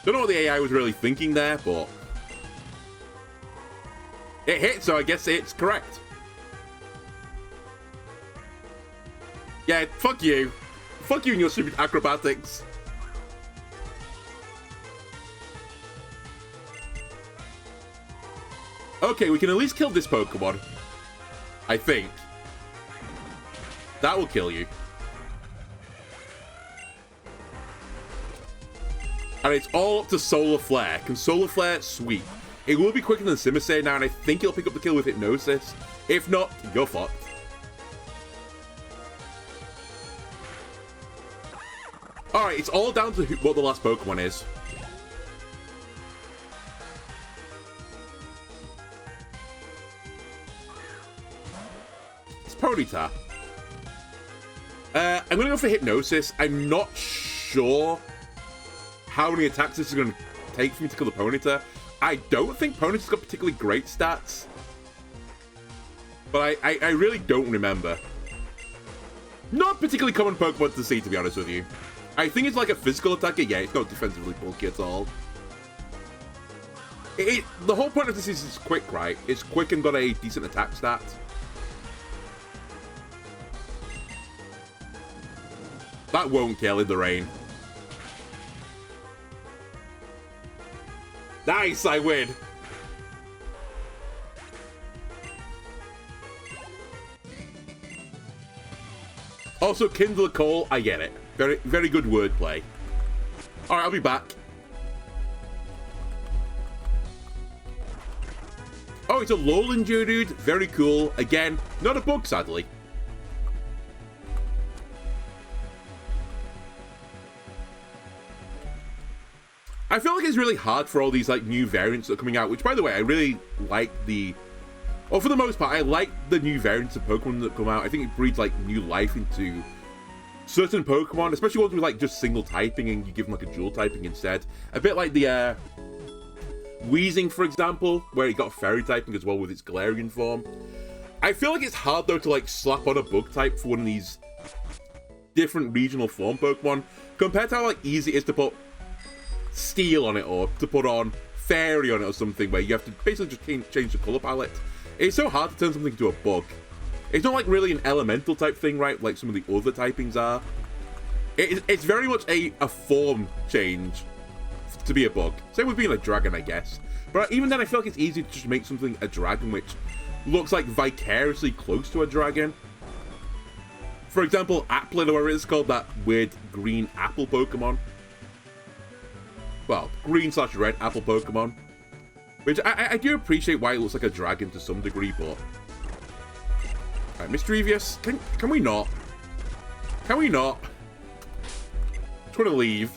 Don't know what the AI was really thinking there, but... it hit, so I guess it's correct. Yeah, fuck you. Fuck you and your stupid acrobatics. Okay, we can at least kill this Pokemon. I think. That will kill you. And it's all up to Solar Flare. Can Solar Flare sweep? It will be quicker than Simisay now, and I think it'll pick up the kill with Hypnosis. If not, you're fucked. Alright, it's all down to what the last Pokemon is. It's Ponyta. I'm going to go for Hypnosis. I'm not sure how many attacks this is going to take for me to kill the Ponyta. I don't think Ponyta's got particularly great stats. But I really don't remember. Not particularly common Pokemon to see, to be honest with you. I think it's like a physical attacker. Yeah, it's not defensively bulky at all. The whole point of this is it's quick, right? It's quick and got a decent attack stat. That won't kill in the rain. Nice, I win. Also, kindle a coal, I get it. Very, very good wordplay. Alright, I'll be back. Oh, it's a Lowland Geodude. Very cool. Again, not a bug, sadly. I feel like it's really hard for all these like new variants that are coming out, which, by the way, I really like the... Well, for the most part, I like the new variants of Pokemon that come out. I think it breeds like new life into certain Pokemon, especially ones with like just single typing and you give them like a dual typing instead. A bit like the Weezing, for example, where it got fairy typing as well with its Galarian form. I feel like it's hard though to like slap on a bug type for one of these different regional form Pokemon compared to how like easy it is to put Steel on it or to put on Fairy on it or something, where you have to basically just change the color palette. It's so hard to turn something into a bug. It's not like really an elemental type thing, right? Like some of the other typings are. It's very much a form change to be a bug. Same with being a dragon, I guess. But even then, I feel like it's easy to just make something a dragon which looks like vicariously close to a dragon. For example, Applin, or whatever it's called, that weird green apple Pokemon. Well, green/red apple Pokemon. Which I do appreciate why it looks like a dragon to some degree, but... Alright, Mischievous, can we not? Can we not? I'm trying to leave.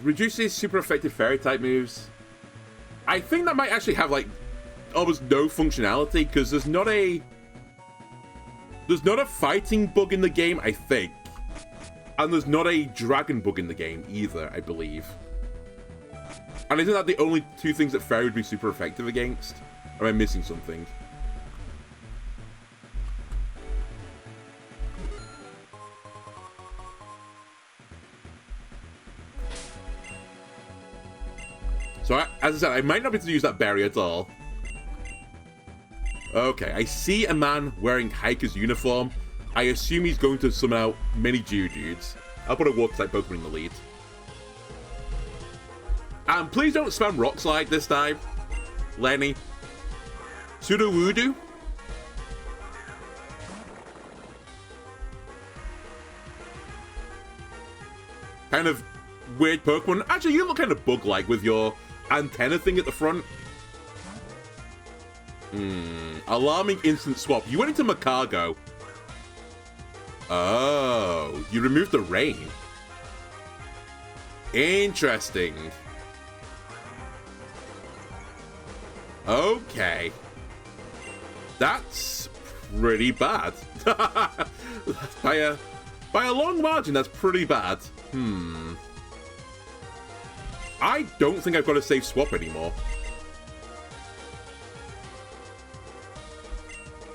Reduces super effective fairy type moves. I think that might actually have like almost no functionality because there's not a fighting bug in the game, I think, and there's not a dragon bug in the game either, I believe. And isn't that the only two things that fairy would be super effective against? Or am I missing something? So, as I said, I might not be able to use that berry at all. Okay, I see a man wearing Hiker's uniform. I assume he's going to summon out many Geodudes. I'll put a Water-type Pokemon in the lead. And please don't spam Rock Slide this time, Lenny. Sudowoodo? Kind of weird Pokemon. Actually, you look kind of bug-like with your antenna thing at the front. Alarming instant swap. You went into Macargo. Oh, you removed the rain. Interesting. Okay. That's pretty bad. by a long margin, that's pretty bad. I don't think I've got a safe swap anymore.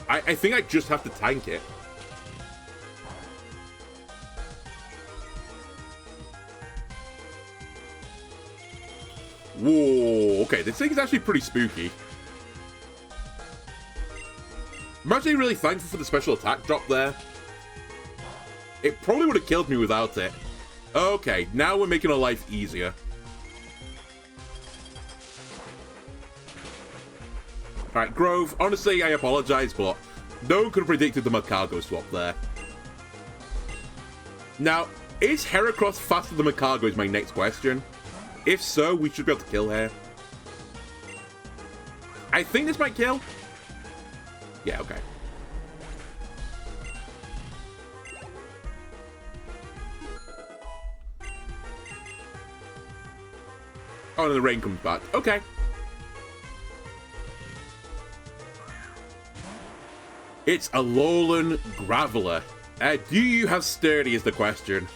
I think I just have to tank it. Whoa, okay, this thing is actually pretty spooky. I'm actually really thankful for the special attack drop there. It probably would have killed me without it. Okay, now we're making our life easier. Alright, Grove, honestly, I apologize, but no one could have predicted the Macargo swap there. Now, is Heracross faster than Macargo is my next question. If so, we should be able to kill her. I think this might kill. Yeah, okay. Oh, and the rain comes back. Okay. It's a Alolan Graveler. Do you have Sturdy is the question.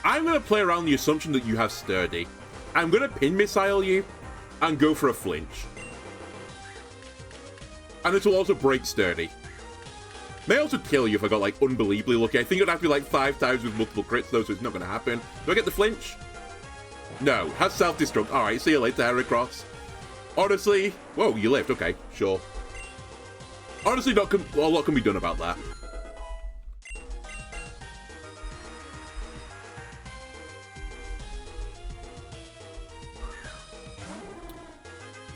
I'm going to play around the assumption that you have Sturdy. I'm going to Pin Missile you and go for a flinch. And this will also break Sturdy. May also kill you if I got, like, unbelievably lucky. I think it'd have to be, like, 5 times with multiple crits, though, so it's not going to happen. Do I get the flinch? No. Has self-destruct. Alright, see you later, Heracross. Honestly... Whoa, you lived. Okay, sure. Honestly, a lot can be done about that.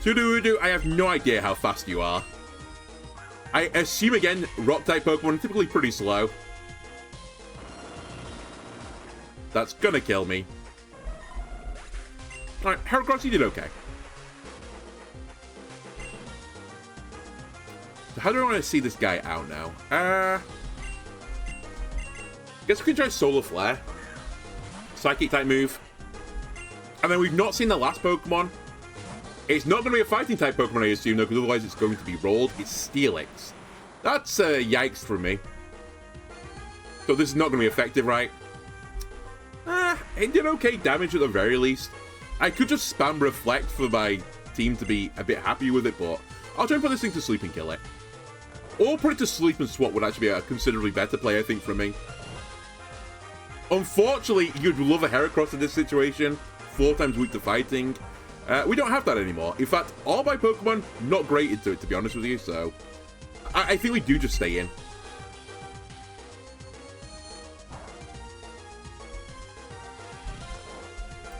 Sudowoodo, I have no idea how fast you are. I assume, again, Rock-type Pokemon are typically pretty slow. That's gonna kill me. Alright, Heracross, you did okay. So how do I want to see this guy out now? Guess we can try Solar Flare. Psychic-type move. And then we've not seen the last Pokemon. It's not going to be a fighting-type Pokemon, I assume, though, because otherwise it's going to be rolled. It's Steelix. That's yikes for me. So this is not going to be effective, right? It did okay damage at the very least. I could just spam Reflect for my team to be a bit happy with it, but I'll try and put this thing to sleep and kill it. Or put it to sleep and swap would actually be a considerably better play, I think, for me. Unfortunately, you'd love a Heracross in this situation. 4 times weak to fighting. We don't have that anymore. In fact, all my Pokemon not great into it, to be honest with you, so I think we do just stay in.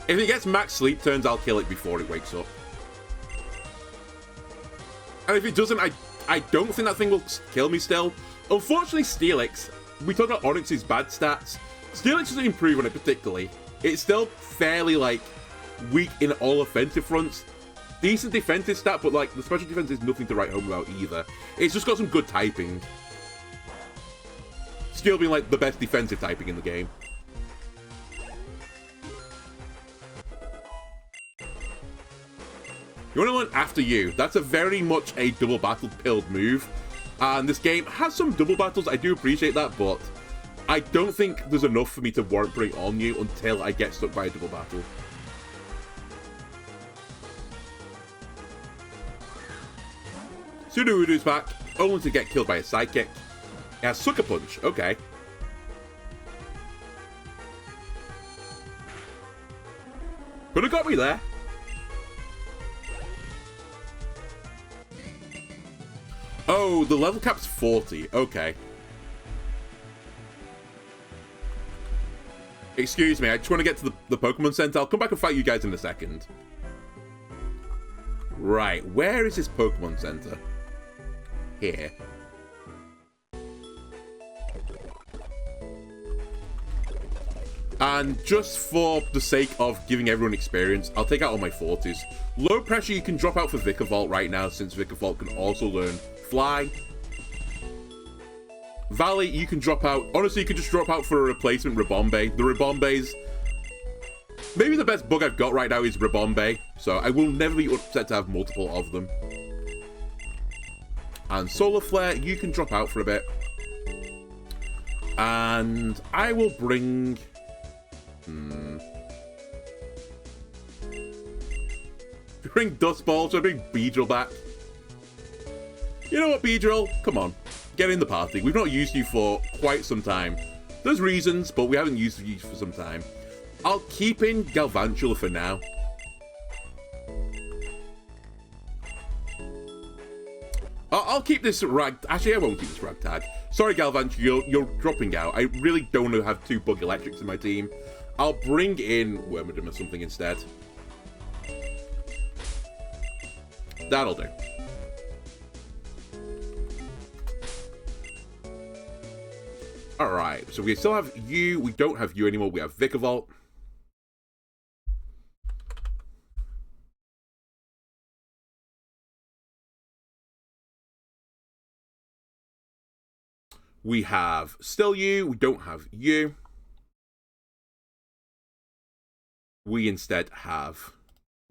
If it gets max sleep turns, I'll kill it before it wakes up. And if it doesn't, I don't think that thing will kill me still. Unfortunately, Steelix, we talked about Onyx's bad stats. Steelix doesn't improve on it particularly. It's still fairly, like, weak in all offensive fronts. Decent defensive stat, but, like, the special defense is nothing to write home about either. It's just got some good typing. Steel being, like, the best defensive typing in the game. You want to learn After You. That's a very much a double battle pilled move. And this game has some double battles. I do appreciate that, but I don't think there's enough for me to warrant putting on you until I get stuck by a double battle. Sudowoodo's back, only to get killed by a Psychic. It has Sucker Punch. Okay. Could have got me there. Oh, the level cap's 40. Okay. Excuse me, I just want to get to the Pokemon Center. I'll come back and fight you guys in a second. Right, where is this Pokemon Center? Here. And just for the sake of giving everyone experience, I'll take out all my 40s. Low pressure you can drop out for Vikavolt right now, since Vikavolt can also learn Fly. Valley, you can drop out. Honestly, you could just drop out for a replacement Ribombe. The Ribombe's maybe the best bug I've got right now is Ribombe, so I will never be upset to have multiple of them. And Solar Flare, you can drop out for a bit. And I will bring... Bring Dust Ball, so I bring Beedrill back. You know what, Beedrill? Come on. Get in the party. We've not used you for quite some time. There's reasons, but we haven't used you for some time. I'll keep in Galvantula for now. I'll keep this rag... Actually, I won't keep this ragtag. Sorry, Galvantula, you're dropping out. I really don't want to have 2 Bug Electrics in my team. I'll bring in Wormadam or something instead. That'll do. Alright, so we still have you. We don't have you anymore. We have Vikavolt. We have still you. We don't have you. We instead have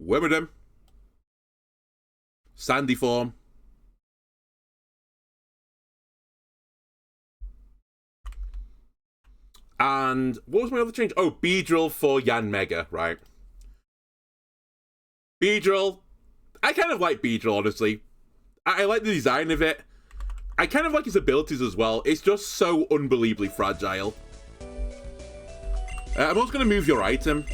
Wormadam. Sandy form. And what was my other change? Oh, Beedrill for Yanmega, right. Beedrill. I kind of like Beedrill, honestly. I like the design of it. I kind of like his abilities as well. It's just so unbelievably fragile. I'm also going to move your item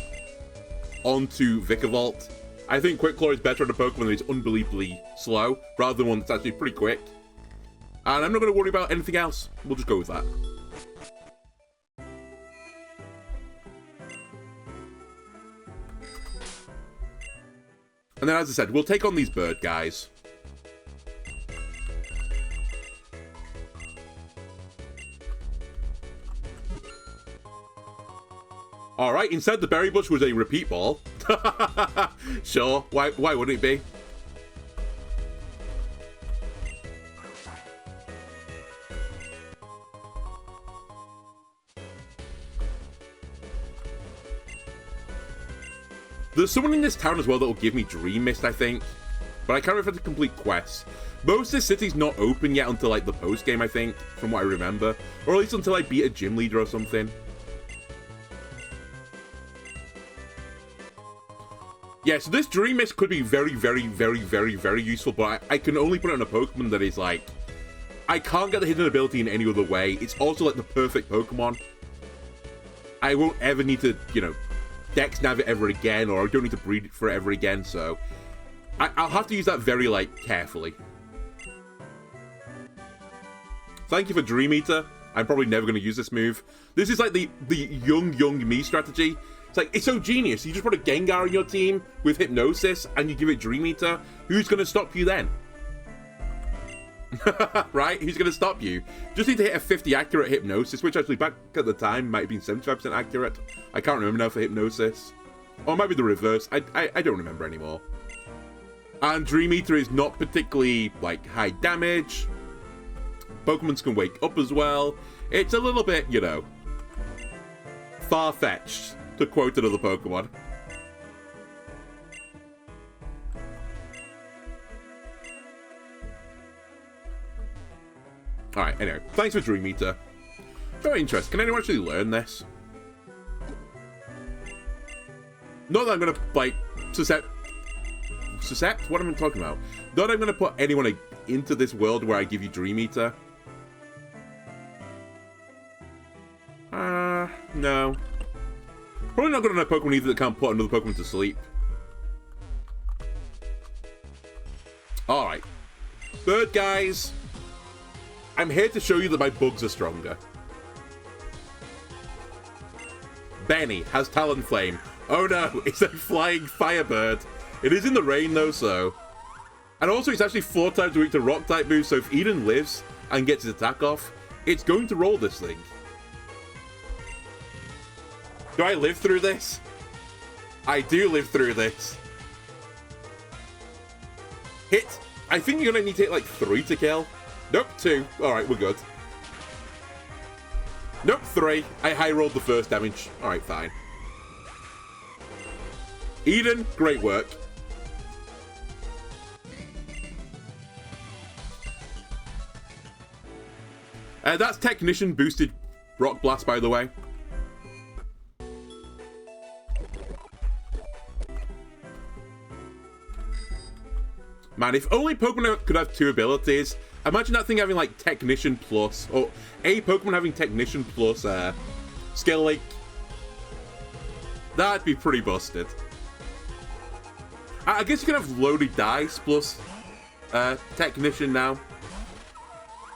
onto Vikavolt. I think Quick Claw is better on a Pokemon that is unbelievably slow, rather than one that's actually pretty quick. And I'm not going to worry about anything else. We'll just go with that. And then, as I said, we'll take on these bird guys. Alright, instead the berry bush was a repeat ball. Sure, why wouldn't it be? There's someone in this town as well that will give me Dream Mist, I think. But I can't remember if it's a complete quest. Most of the city's not open yet until, like, the post-game, I think, from what I remember. Or at least until I beat a gym leader or something. Yeah, so this Dream Mist could be very, very, very, very, very useful, but I can only put it on a Pokemon that is, like... I can't get the hidden ability in any other way. It's also, like, the perfect Pokemon. I won't ever need to, you know... Dex nav it ever again, or I don't need to breed it for it ever again, so I'll have to use that very, like, carefully. Thank you for Dream Eater. I'm probably never going to use this move. This is like the young me strategy. It's like, it's so genius. You just put a Gengar in your team with Hypnosis, and you give it Dream Eater. Who's going to stop you then? Right? Who's going to stop you? Just need to hit a 50 accurate Hypnosis, which actually back at the time might have been 75% accurate. I can't remember now for Hypnosis. Or it might be the reverse. I don't remember anymore. And Dream Eater is not particularly, like, high damage. Pokemons can wake up as well. It's a little bit, you know, far-fetched, to quote another Pokemon. Alright, anyway, thanks for Dream Eater. Very interesting. Can anyone actually learn this? Not that I'm gonna, like, Suscept? What am I talking about? Not that I'm gonna put anyone into this world where I give you Dream Eater. No. Probably not good on a Pokemon either that can't put another Pokemon to sleep. Alright. Bird guys. I'm here to show you that my bugs are stronger. Benny has Talonflame. Oh no, it's a flying Firebird. It is in the rain though, so... And also it's actually 4 times weak to Rock-type moves, so if Eden lives and gets his attack off, it's going to roll this thing. Do I live through this? I do live through this. Hit. I think you're going to need to hit like 3 to kill. Nope, 2. Alright, we're good. Nope, 3. I high rolled the first damage. Alright, fine. Eden, great work. That's Technician boosted Rock Blast, by the way. Man, if only Pokemon could have 2 abilities. Imagine that thing having, like, Technician plus, or a Pokemon having Technician plus, Skill Lake. That'd be pretty busted. I guess you can have Loaded Dice plus, Technician now.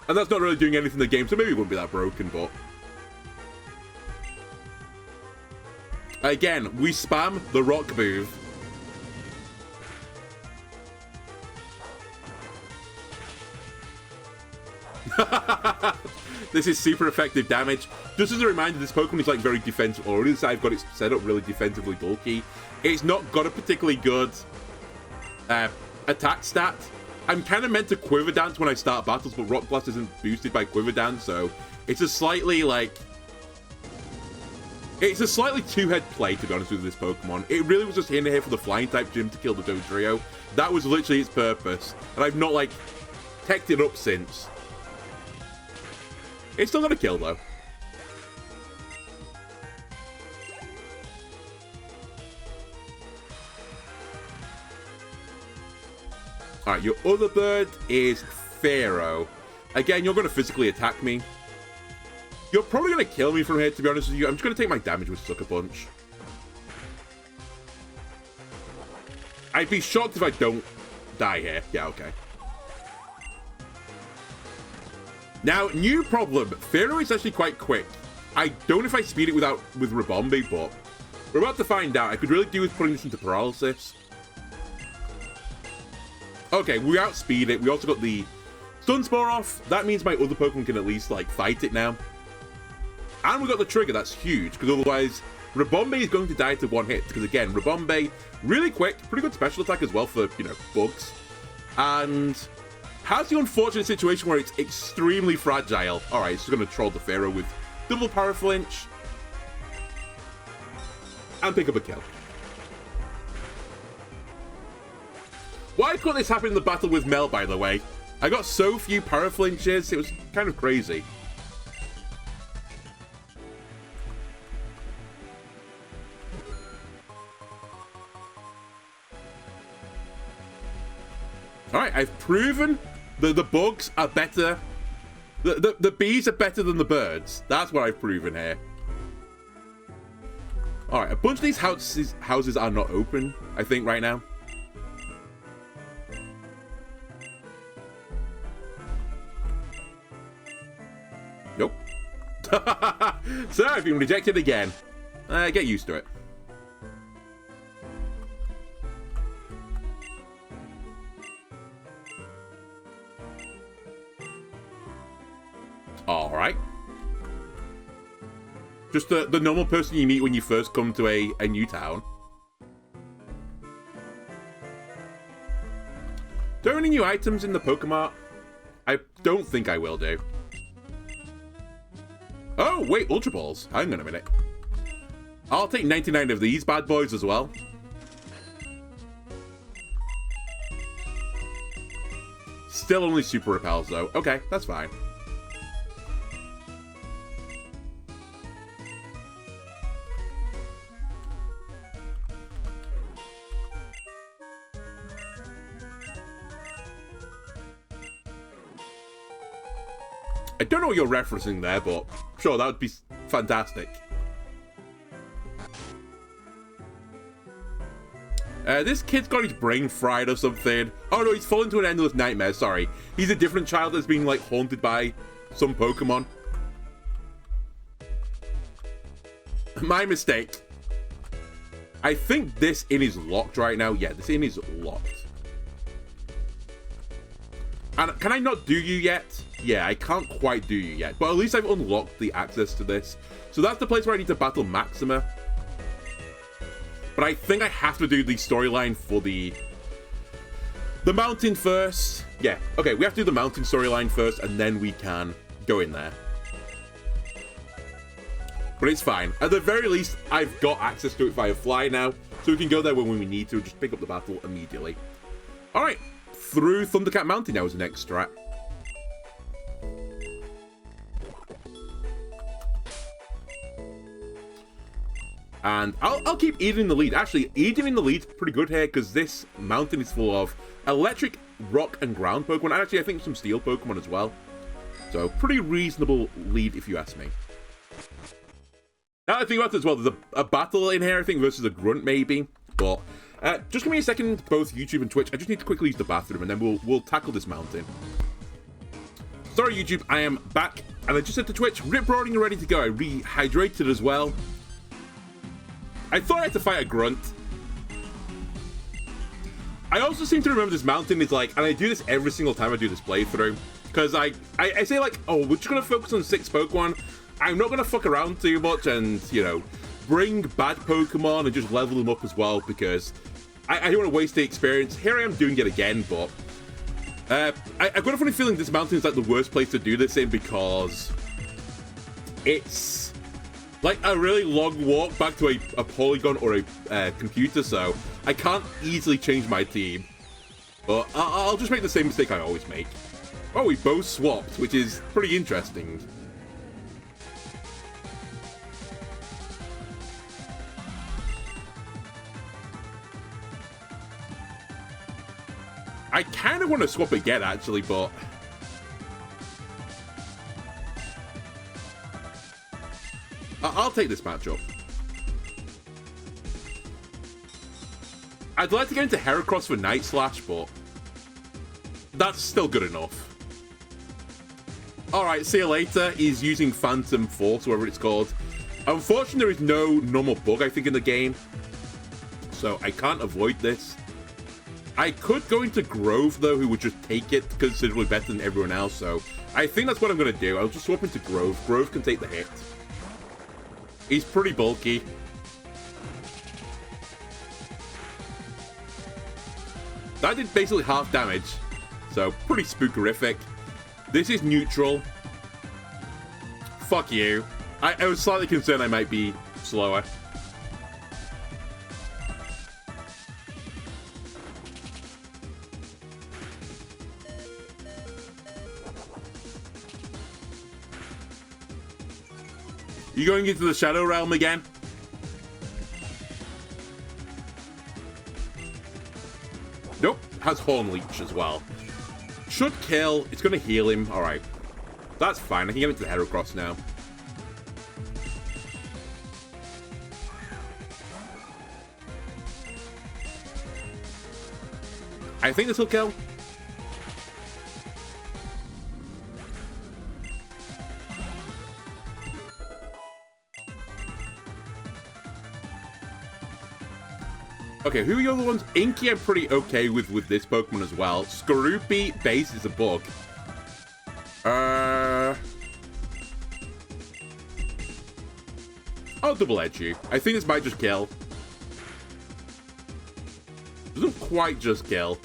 And that's not really doing anything in the game, so maybe it wouldn't be that broken, but... Again, we spam the rock move. This is super effective damage. Just as a reminder, this Pokemon is like very defensive. Or at least I've got it set up really defensively bulky. It's not got a particularly good attack stat. I'm kind of meant to Quiver Dance when I start battles, but Rock Blast isn't boosted by Quiver Dance, so it's a slightly, like... It's a slightly two-head play, to be honest with this Pokemon. It really was just in here for the Flying-type gym to kill the Dodrio. That was literally its purpose. And I've not, like, teched it up since. It's still got a kill, though. Alright, your other bird is Pharaoh. Again, you're going to physically attack me. You're probably going to kill me from here, to be honest with you. I'm just going to take my damage with Sucker Punch. I'd be shocked if I don't die here. Yeah, okay. Now, new problem. Pharaoh is actually quite quick. I don't know if I speed it with Rabombe, but we're about to find out. I could really do with putting this into paralysis. Okay, we outspeed it. We also got the Stun Spore off. That means my other Pokemon can at least, like, fight it now. And we got the trigger. That's huge, because otherwise Rabombe is going to die to one hit. Because, again, Rabombe, really quick, pretty good special attack as well for, you know, bugs. And has the unfortunate situation where it's extremely fragile. Alright, it's going to troll the Pharaoh with double Power Flinch. And pick up a kill. Why couldn't this happen in the battle with Mel, by the way? I got so few Power Flinches, it was kind of crazy. Alright, I've proven that the bugs are better. The bees are better than the birds. That's what I've proven here. Alright, a bunch of these houses are not open, I think, right now. Nope. So I've been rejected again. Get used to it. Alright. Just the normal person you meet when you first come to a new town. Do I have any new items in the Pokemart? I don't think I will do. Oh, wait, Ultra Balls. Hang on a minute. I'll take 99 of these bad boys as well. Still only Super Repels, though. Okay, that's fine. I don't know what you're referencing there, but sure, that would be fantastic. This kid's got his brain fried or something. Oh no, he's fallen into an endless nightmare, sorry. He's a different child that's being, like, haunted by some Pokemon. My mistake. I think this inn is locked right now. Yeah, this inn is locked. And can I not do you yet? Yeah, I can't quite do you yet. But at least I've unlocked the access to this. So that's the place where I need to battle Maxima. But I think I have to do the storyline for the mountain first. Yeah, okay, we have to do the mountain storyline first, and then we can go in there. But it's fine. At the very least, I've got access to it via Fly now, so we can go there when we need to, just pick up the battle immediately. Alright, through Thundercat Mountain now is the next strat. And I'll keep Eden in the lead. Actually, Eden in the lead is pretty good here, because this mountain is full of electric, rock, and ground Pokemon. And actually, I think some steel Pokemon as well. So, pretty reasonable lead, if you ask me. Now I think about it as well, there's a battle in here, I think, versus a Grunt, maybe. But, just give me a second, both YouTube and Twitch. I just need to quickly use the bathroom, and then we'll tackle this mountain. Sorry, YouTube, I am back. And I just said to Twitch, Rip Roaring and ready to go. I rehydrated as well. I thought I had to fight a Grunt. I also seem to remember this mountain is like, and I do this every single time I do this playthrough, because I say like, oh, we're just going to focus on 6 Pokemon. I'm not going to fuck around too much and, you know, bring bad Pokemon and just level them up as well, because I don't want to waste the experience. Here I am doing it again, but I've got a funny feeling this mountain is like the worst place to do this in, because it's like a really long walk back to a polygon or a computer, so I can't easily change my team. But I'll just make the same mistake I always make. Oh, we both swapped, which is pretty interesting. I kind of want to swap again, actually, but I'll take this matchup. I'd like to get into Heracross for Night Slash, but that's still good enough. Alright, see you later. He's using Phantom Force, whatever it's called. Unfortunately, there is no normal bug, I think, in the game. So I can't avoid this. I could go into Grove, though, who would just take it considerably better than everyone else. So I think that's what I'm going to do. I'll just swap into Grove. Grove can take the hit. He's pretty bulky. That did basically half damage. So pretty spookerific. This is neutral. Fuck you. I was slightly concerned I might be slower. You going into the Shadow Realm again? Nope. Has Horn Leech as well. Should kill. It's going to heal him. Alright. That's fine. I can get into the Heracross now. I think this will kill. Okay, who are the other ones? Inky I'm pretty okay with this Pokemon as well. Skorupi base is a bug. I'll double edge you. I think this might just kill. Doesn't quite just kill.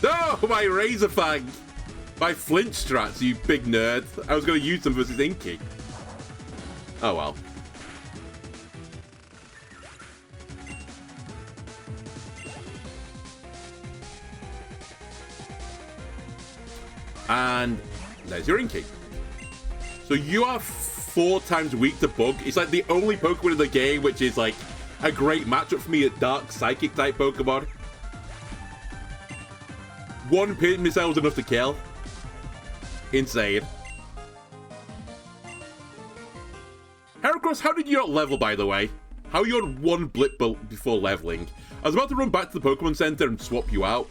No, my Razor Fang! My Flinch strats, you big nerd. I was going to use them versus Inky. Oh well. And there's your Inky. So you are 4 times weak to Bug. It's like the only Pokemon in the game which is like a great matchup for me at Dark Psychic type Pokemon. 1 Pit Missile was enough to kill. Insane. Heracross, how did you not level, by the way? How are you on 1 blip before leveling? I was about to run back to the Pokemon Center and swap you out.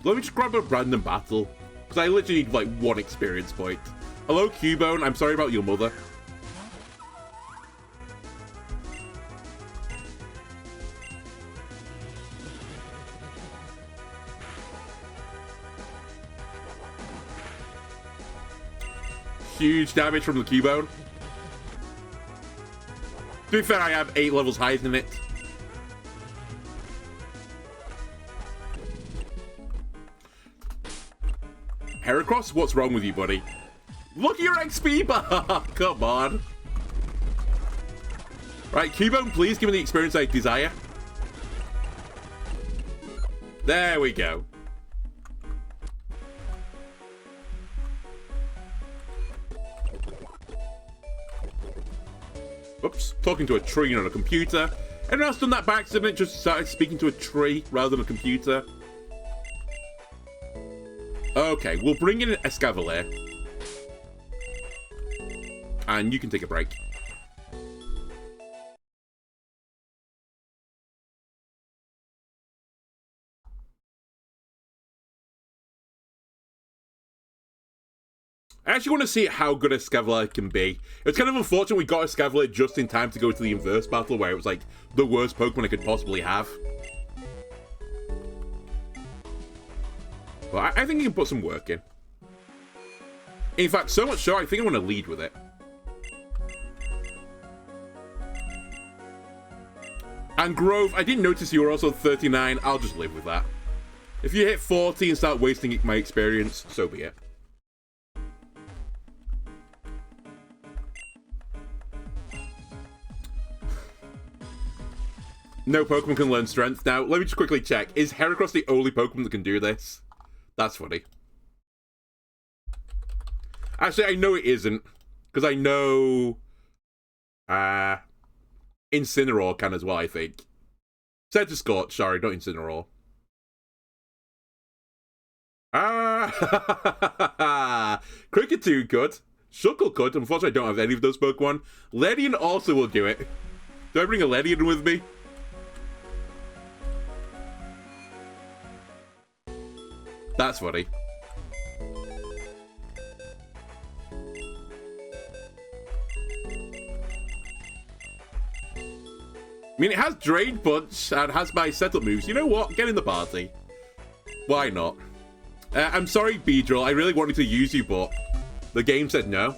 Let me just grab a random battle. Because I literally need like 1 experience point. Hello, Cubone. I'm sorry about your mother. Huge damage from the Cubone. To be fair, I have 8 levels higher than it. Heracross, what's wrong with you, buddy? Look at your XP bar! Come on. Right, Cubone, please give me the experience I desire. There we go. Oops, talking to a tree, not a computer. Anyone else done that by accident? Just started speaking to a tree rather than a computer? Okay, we'll bring in an Escavalier. And you can take a break. I actually want to see how good Escavalier can be. It's kind of unfortunate we got Escavalier just in time to go to the inverse battle where it was like the worst Pokemon I could possibly have. But I think he can put some work in. In fact, so much so, I think I want to lead with it. And Grove, I didn't notice you were also 39. I'll just live with that. If you hit 40 and start wasting my experience, so be it. No Pokemon can learn Strength. Now, let me just quickly check. Is Heracross the only Pokemon that can do this? That's funny. Actually, I know it isn't. Because I know... Incineroar can as well, I think. Scorch, sorry, not Incineroar. Ah! Cricketoo, good. Shuckle could. Unfortunately, I don't have any of those Pokemon. Ledian also will do it. Do I bring a Ledian with me? That's funny. I mean, it has Drain Punch and has my setup moves. You know what? Get in the party. Why not? I'm sorry, Beedrill. I really wanted to use you, but the game said no.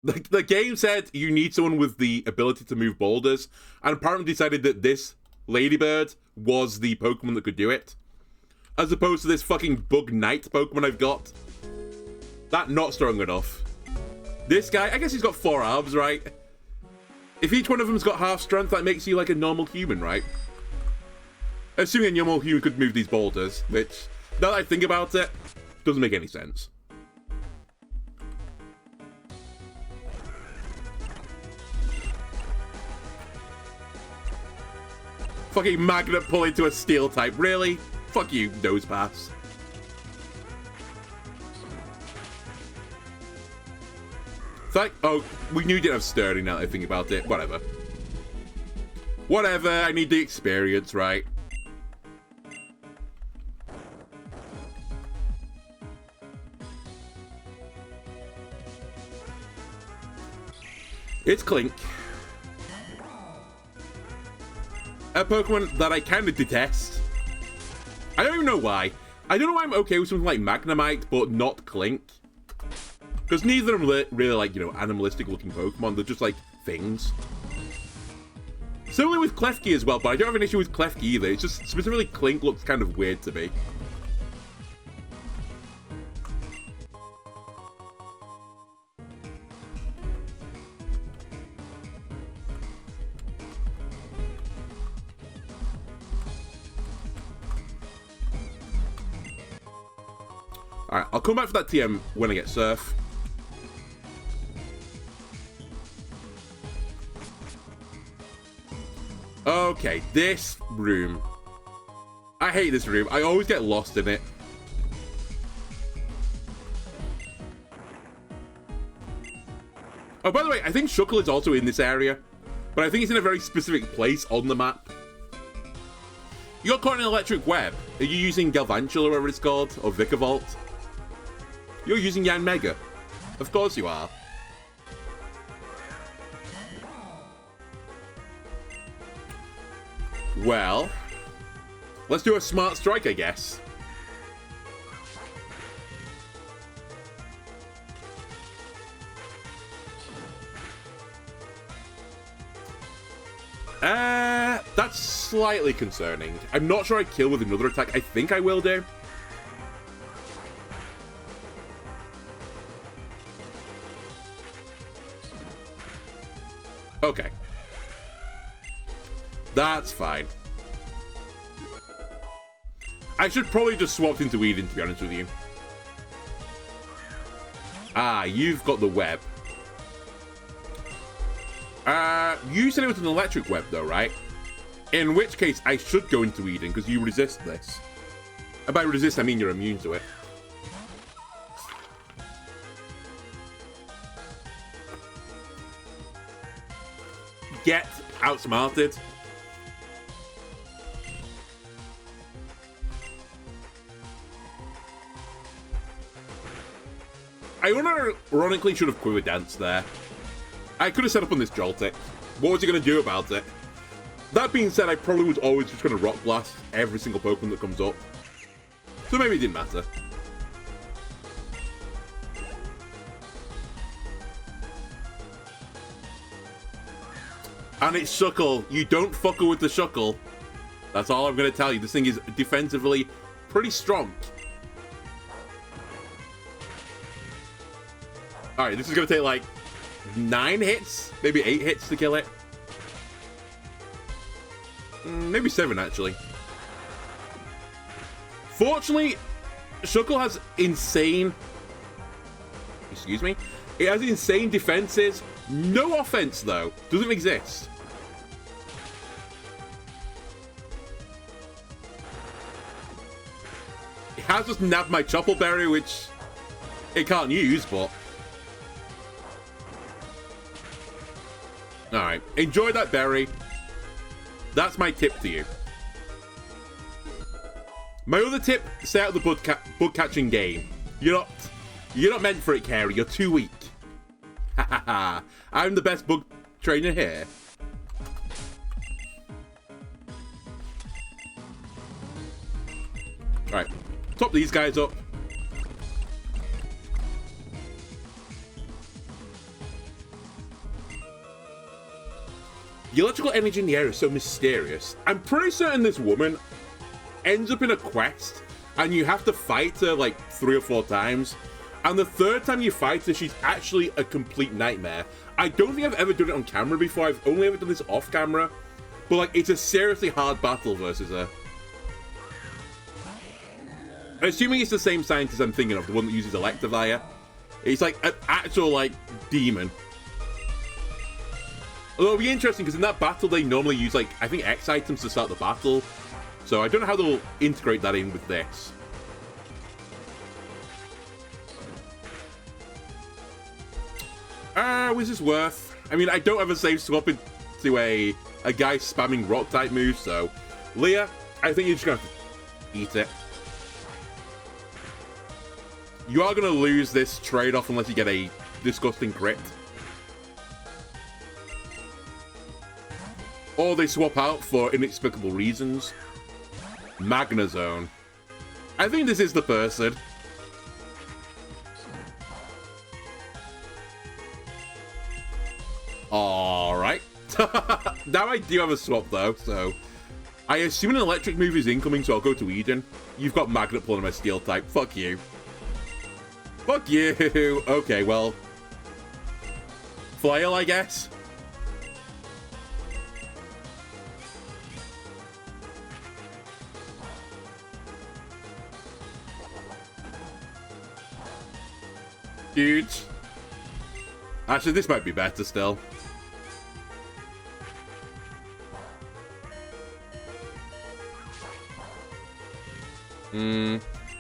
The game said you need someone with the ability to move boulders, and apparently decided that this Ladybird was the Pokemon that could do it. As opposed to this fucking Bug Knight Pokemon I've got. That not strong enough. This guy, I guess he's got 4 arms, right? If each one of them's got half strength, that makes you like a normal human, right? Assuming a normal human could move these boulders, which, now that I think about it, doesn't make any sense. Fucking magnet pull into a steel type, really? Fuck you, nose pass. It's like, oh, we knew you didn't have Sturdy now that I think about it. Whatever. Whatever, I need the experience, right? It's Clink. A Pokemon that I kind of detest. I don't even know why. I don't know why I'm okay with something like Magnemite, but not Clink. Because neither of them really like, you know, animalistic looking Pokemon. They're just like things. Similarly with Klefki as well, but I don't have an issue with Klefki either. It's just specifically Clink looks kind of weird to me. Alright, I'll come back for that TM when I get Surf. Okay, this room. I hate this room. I always get lost in it. Oh, by the way, I think Shuckle is also in this area. But I think it's in a very specific place on the map. You got caught in an electric web. Are you using Galvantula or whatever it's called? Or Vikavolt? You're using Yanmega. Of course you are. Well, let's do a Smart Strike, I guess. That's slightly concerning. I'm not sure I kill with another attack. I think I will do. Okay. That's fine. I should probably just swap into Eden, to be honest with you. Ah, you've got the web. You said it was an electric web, though, right? In which case, I should go into Eden, because you resist this. And by resist, I mean you're immune to it. Get outsmarted. I ironically should have Quiver Dance there. I could have set up on this Joltik. What was he going to do about it? That being said, I probably was always just going to Rock Blast every single Pokemon that comes up. So maybe it didn't matter. And it's Shuckle. You don't fucker with the Shuckle. That's all I'm going to tell you. This thing is defensively pretty strong. Alright, this is going to take like 9 hits, maybe 8 hits to kill it. Maybe 7, actually. Fortunately, Shuckle has insane... Excuse me? It has insane defenses. No offense, though. Doesn't exist. It has just nabbed my Choppleberry, which it can't use, but... Alright, enjoy that berry. That's my tip to you. My other tip, stay out of the bug catching game. You're not meant for it, Carey. You're too weak. Ha ha ha. I'm the best bug trainer here. Alright, top these guys up. The electrical energy in the air is so mysterious. I'm pretty certain this woman ends up in a quest and you have to fight her like 3 or 4 times. And the 3rd time you fight her, she's actually a complete nightmare. I don't think I've ever done it on camera before. I've only ever done this off camera. But like, it's a seriously hard battle versus her. Assuming it's the same scientist I'm thinking of, the one that uses Electivire. It's like an actual like demon. Although it'll be interesting because in that battle they normally use like, I think X items to start the battle. So I don't know how they'll integrate that in with this. Was this worth? I mean, I don't have a save swap into a guy spamming rock type moves, so Leah, I think you're just gonna have to eat it. You are gonna lose this trade-off unless you get a disgusting crit. Or they swap out for inexplicable reasons. Magnazone. I think this is the person. Alright. Now I do have a swap though, so... I assume an electric move is incoming, so I'll go to Eden. You've got Magnet Pull on my Steel type. Fuck you. Fuck you! Okay, well... Flail, I guess? Dude. Actually, this might be better still.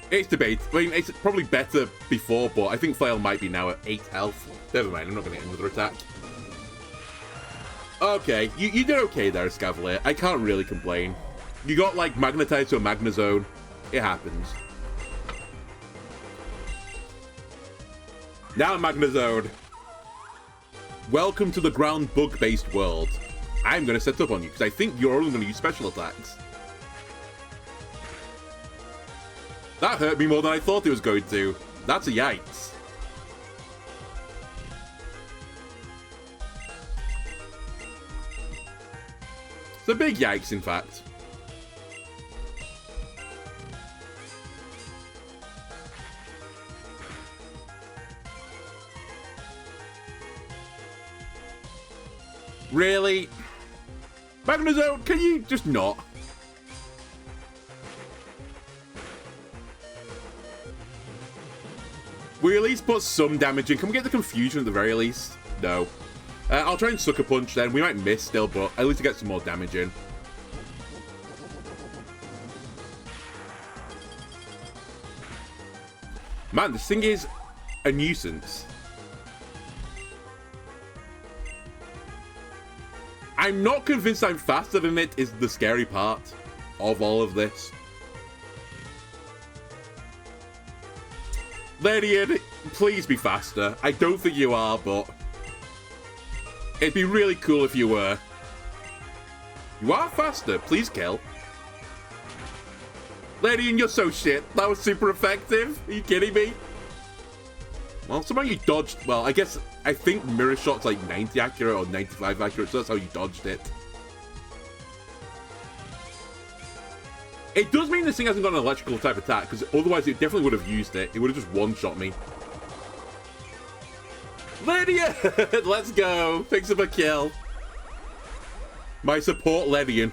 It's debate. I mean, it's probably better before, but I think Flail might be now at 8 health. Never mind, I'm not going to get another attack. Okay, you did okay there, Scavalier. I can't really complain. You got, like, Magnetized to a Magnazone. It happens. Now, Magnazone. Welcome to the ground bug-based world. I'm going to set up on you, because I think you're only going to use special attacks. That hurt me more than I thought it was going to. That's a yikes. It's a big yikes, in fact. Really? Magnazone, can you just not? We at least put some damage in. Can we get the confusion at the very least? No. I'll try and Sucker Punch then. We might miss still, but at least to get some more damage in. Man, this thing is a nuisance. I'm not convinced I'm faster than it is the scary part of all of this. Ledian, please be faster. I don't think you are, but it'd be really cool if you were. You are faster. Please kill. Ledian, you're so shit. That was super effective. Are you kidding me? Well, somehow you dodged... Well, I think Mirror Shot's like 90 accurate or 95 accurate, so that's how you dodged it. It does mean this thing hasn't got an electrical type attack, because otherwise it definitely would have used it. It would have just one-shot me. Lydia! Let's go! Picks up a kill. My support Ledian.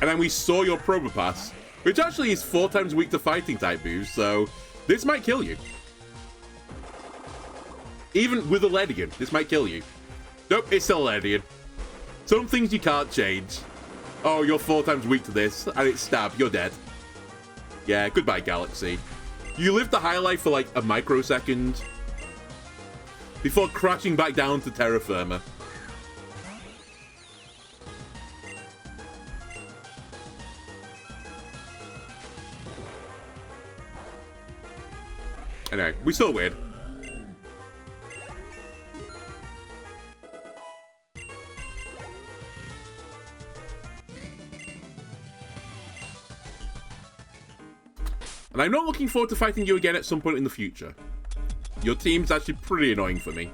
And then we saw your Probopass, which actually is 4 times weak to fighting type moves, so this might kill you. Even with a Ledian, this might kill you. Nope, it's still a Ledian. Some things you can't change. Oh, you're 4 times weak to this, and it's stab. You're dead. Yeah, goodbye, Galaxy. You lived the high life for like a microsecond before crashing back down to terra firma. Anyway, we still win. And I'm not looking forward to fighting you again at some point in the future. Your team's actually pretty annoying for me.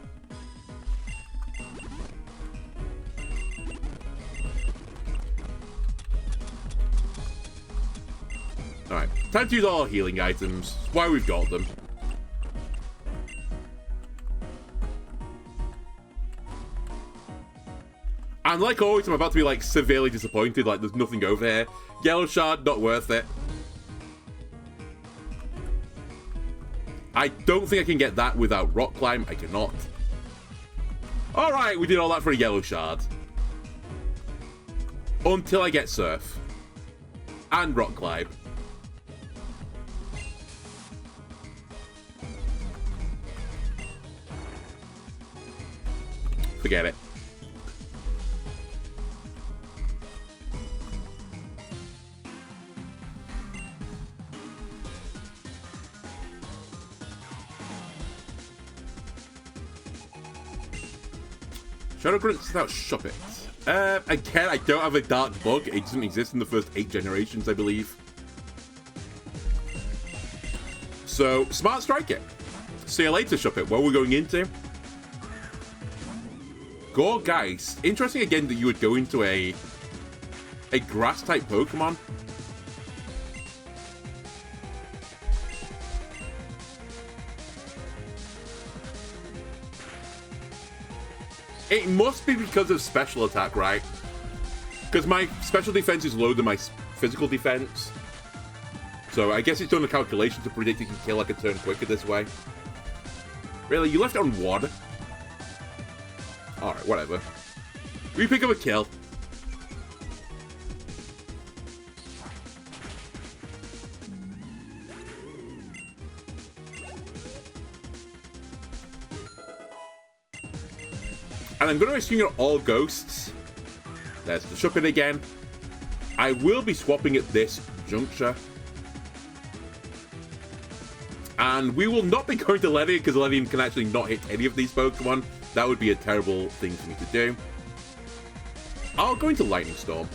Alright, time to use all our healing items. That's why we've got them. And like always, I'm about to be like severely disappointed, like there's nothing over here. Yellow shard, not worth it. I don't think I can get that without rock climb. I cannot. Alright, we did all that for a yellow shard. Until I get surf. And rock climb. Forget it. Shadow Grunts without shop it. Again, I don't have a dark bug. It doesn't exist in the first 8 generations, I believe. So, smart strike it. See you later, shop it. What are we going into? Gorgeist. Interesting again that you would go into a grass type Pokemon. It must be because of special attack, right? Because my special defense is lower than my physical defense. So I guess it's done a calculation to predict you can kill like a turn quicker this way. Really? You left on 1? Alright, whatever. We pick up a kill. And I'm going to assume you're all ghosts. There's the Shuppet again. I will be swapping at this juncture. And we will not be going to Ledian because Ledian can actually not hit any of these Pokemon. That would be a terrible thing for me to do. I'll go into Lightning Storm.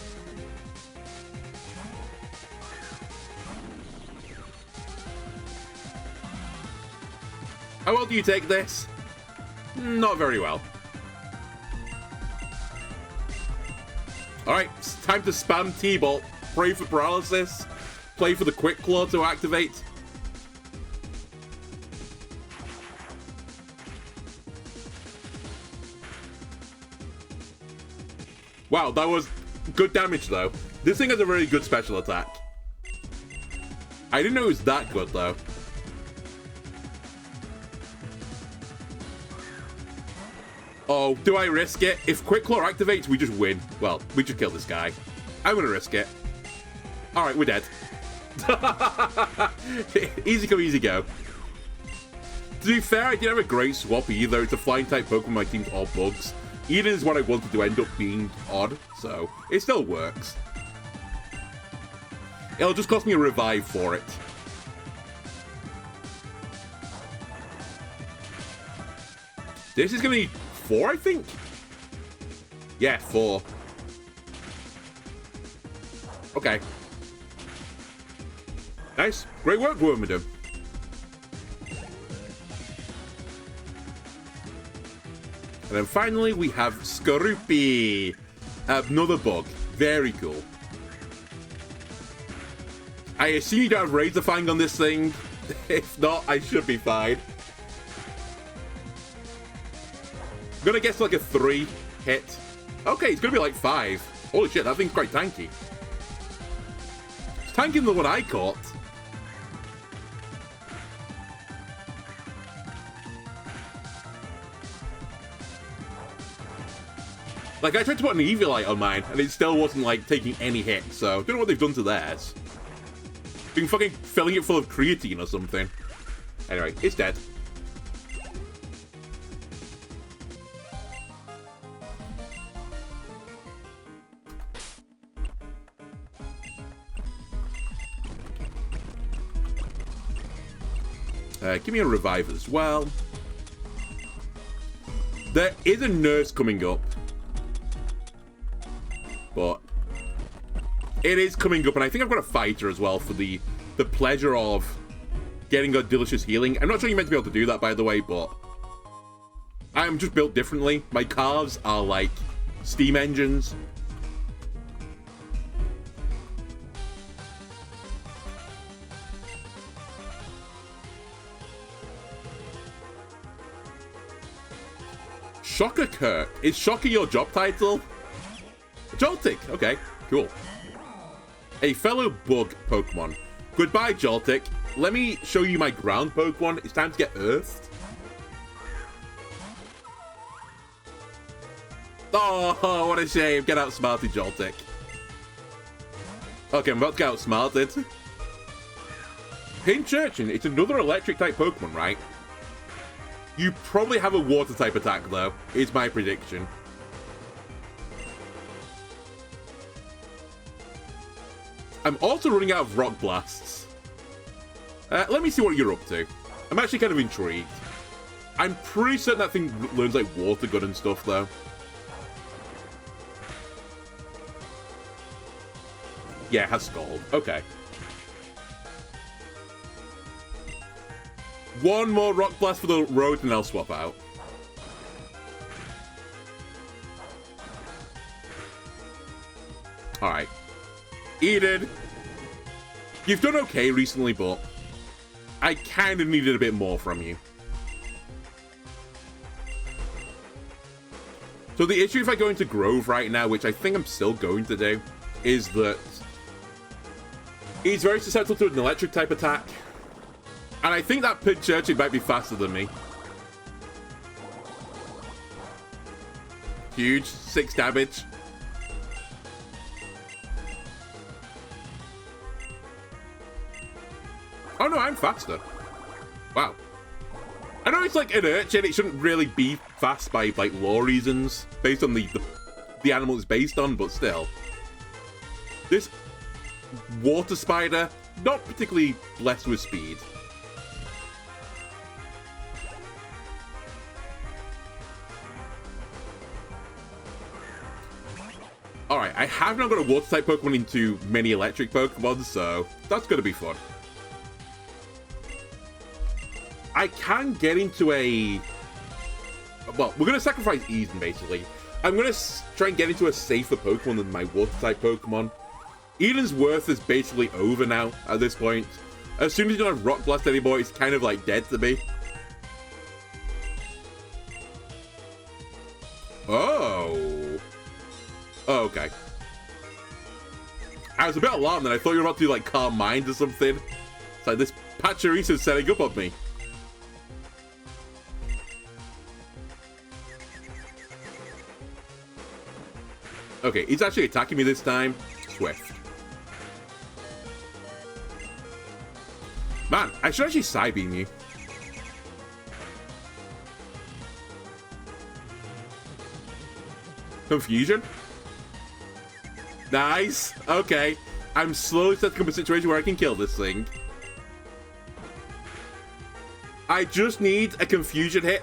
How well do you take this? Not very well. Alright, it's time to spam T-Bolt. Pray for paralysis. Play for the Quick Claw to activate. Wow, that was good damage though. This thing has a very good special attack. I didn't know it was that good though. Oh, do I risk it? If Quick Claw activates, we just win. Well, we just kill this guy. I'm gonna risk it. Alright, we're dead. Easy come, easy go. To be fair, I didn't have a great swap either. It's a flying type Pokemon, my team's all bugs. Eden is what I wanted to end up being odd, so it still works. It'll just cost me a revive for it. This is gonna be 4, I think? Yeah, 4. Okay. Nice. Great work, Wormadam. And then finally, we have Skorupi. Another bug. Very cool. I assume you don't have Razor Fang on this thing. If not, I should be fine. I'm gonna guess like a 3 hit. Okay, it's gonna be like 5. Holy shit, that thing's quite tanky. It's tankier than the one I caught. Like, I tried to put an Eviolite on mine, and it still wasn't, like, taking any hits, so don't know what they've done to theirs. Been fucking filling it full of creatine or something. Anyway, it's dead. Give me a revive as well. There is a nurse coming up. But it is coming up, and I think I've got a fighter as well for the pleasure of getting a delicious healing. I'm not sure you're meant to be able to do that, by the way, but I'm just built differently. My cars are like steam engines. Shocker Kirk. Is Shocker your job title? Joltik. Okay, cool. A fellow bug Pokemon. Goodbye, Joltik. Let me show you my ground Pokemon. It's time to get earthed. Oh, what a shame. Get outsmarted, Joltik. Okay, I'm about to get outsmarted. Pinchurchin. It's another electric type Pokemon, right? You probably have a water type attack, though, is my prediction. I'm also running out of Rock Blasts. Let me see what you're up to. I'm actually kind of intrigued. I'm pretty certain that thing learns, like, Water Gun and stuff, though. Yeah, it has Scald. Okay. One more Rock Blast for the road, and I'll swap out. Alright. Eden, you've done okay recently, but I kind of needed a bit more from you. So the issue if I go into Grove right now, which I think I'm still going to do, is that he's very susceptible to an electric type attack. And I think that Pinchurchin might be faster than me. Huge. 6 damage. Oh no, I'm faster. Wow. I know it's like an urchin, it shouldn't really be fast by like law reasons, based on the animal it's based on, but still. This water spider, not particularly blessed with speed. Alright, I have now got a water type Pokemon into many electric Pokemon, so that's going to be fun. I can get into a... Well, we're going to sacrifice Eden, basically. I'm going to try and get into a safer Pokemon than my water-type Pokemon. Eden's worth is basically over now, at this point. As soon as you don't have Rock Blast anymore, it's kind of, like, dead to me. Oh. Oh, okay. I was a bit alarmed, and I thought you were about to do, like, Calm Mind or something. It's like, this Pachirisa's setting up on me. Okay, he's actually attacking me this time. Swift. Man, I should actually Psybeam you. Confusion? Nice. Okay. I'm slowly setting up a situation where I can kill this thing. I just need a confusion hit.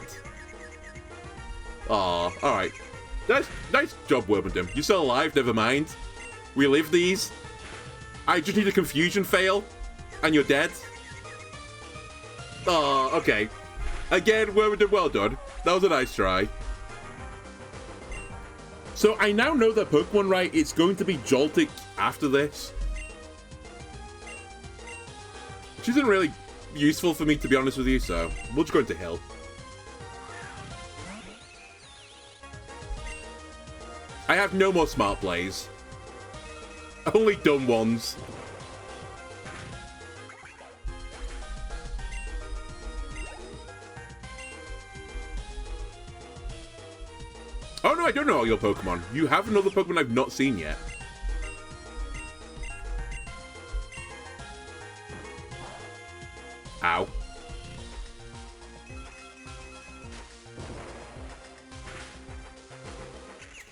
Aw, alright. Nice job, Wormadam. You're still alive, never mind. We live these. I just need a confusion fail, and you're dead. Oh, okay. Again, Wormadam, well done. That was a nice try. So I now know that Pokemon, right? It's going to be Joltik after this. Which isn't really useful for me, to be honest with you, so we'll just go into Hill. I have no more smart plays. Only dumb ones. Oh no, I don't know all your Pokemon. You have another Pokemon I've not seen yet. Ow.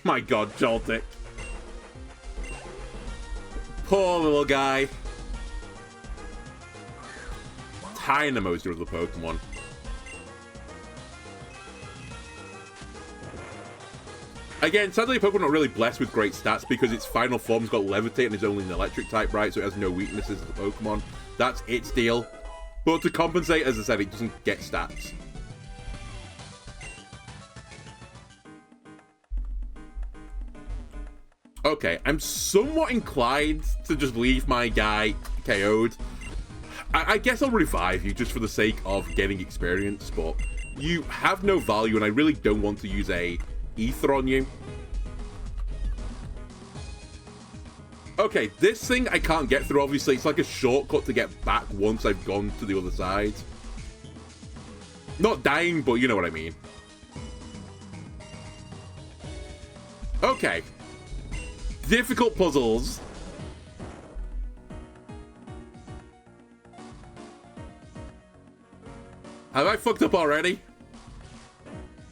My god, Joltik. Poor little guy. Tynamo's your other Pokemon. Again, sadly, Pokemon not really blessed with great stats because its final form's got Levitate and is only an electric type, right? So it has no weaknesses as a Pokemon. That's its deal. But to compensate, as I said, it doesn't get stats. Okay, I'm somewhat inclined to just leave my guy KO'd. I guess I'll revive you just for the sake of getting experience, but you have no value and I really don't want to use a Ether on you. Okay, this thing I can't get through, obviously. It's like a shortcut to get back once I've gone to the other side. Not dying, but you know what I mean. Okay. Difficult puzzles. Have I fucked up already?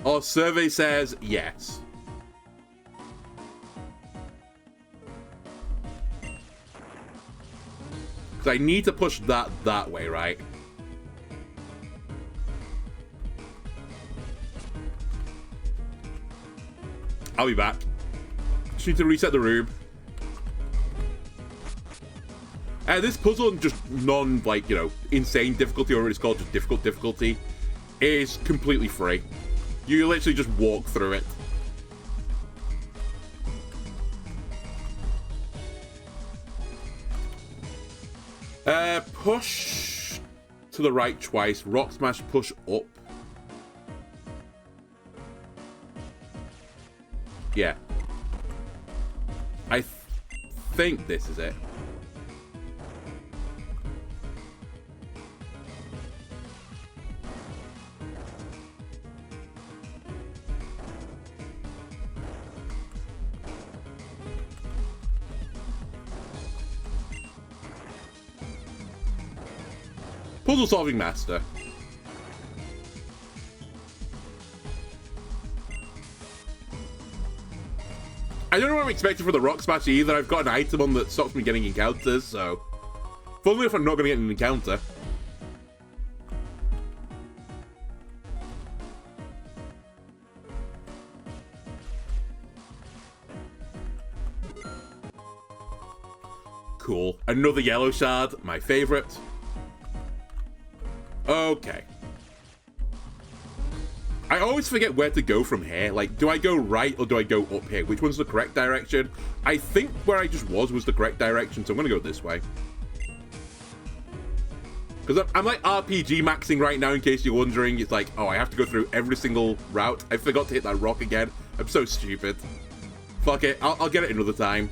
Our survey says yes. Because I need to push that way, right? I'll be back. Just need to reset the room. This puzzle, just like, you know, insane difficulty, or it's called just difficult difficulty, is completely free. You literally just walk through it. Push to the right twice. Rock Smash, push up. Yeah. I think this is it. Puzzle solving master. I don't know what I'm expecting for the Rock Smash either. I've got an item on that stops me getting encounters, so... Funnily if I'm not going to get an encounter. Cool. Another yellow shard, my favorite. Okay. I always forget where to go from here. Like, do I go right or do I go up here? Which one's the correct direction? I think where I just was the correct direction, so I'm gonna go this way. Because I'm like RPG maxing right now, in case you're wondering. It's like, oh, I have to go through every single route. I forgot to hit that rock again. I'm so stupid. Fuck it, I'll get it another time.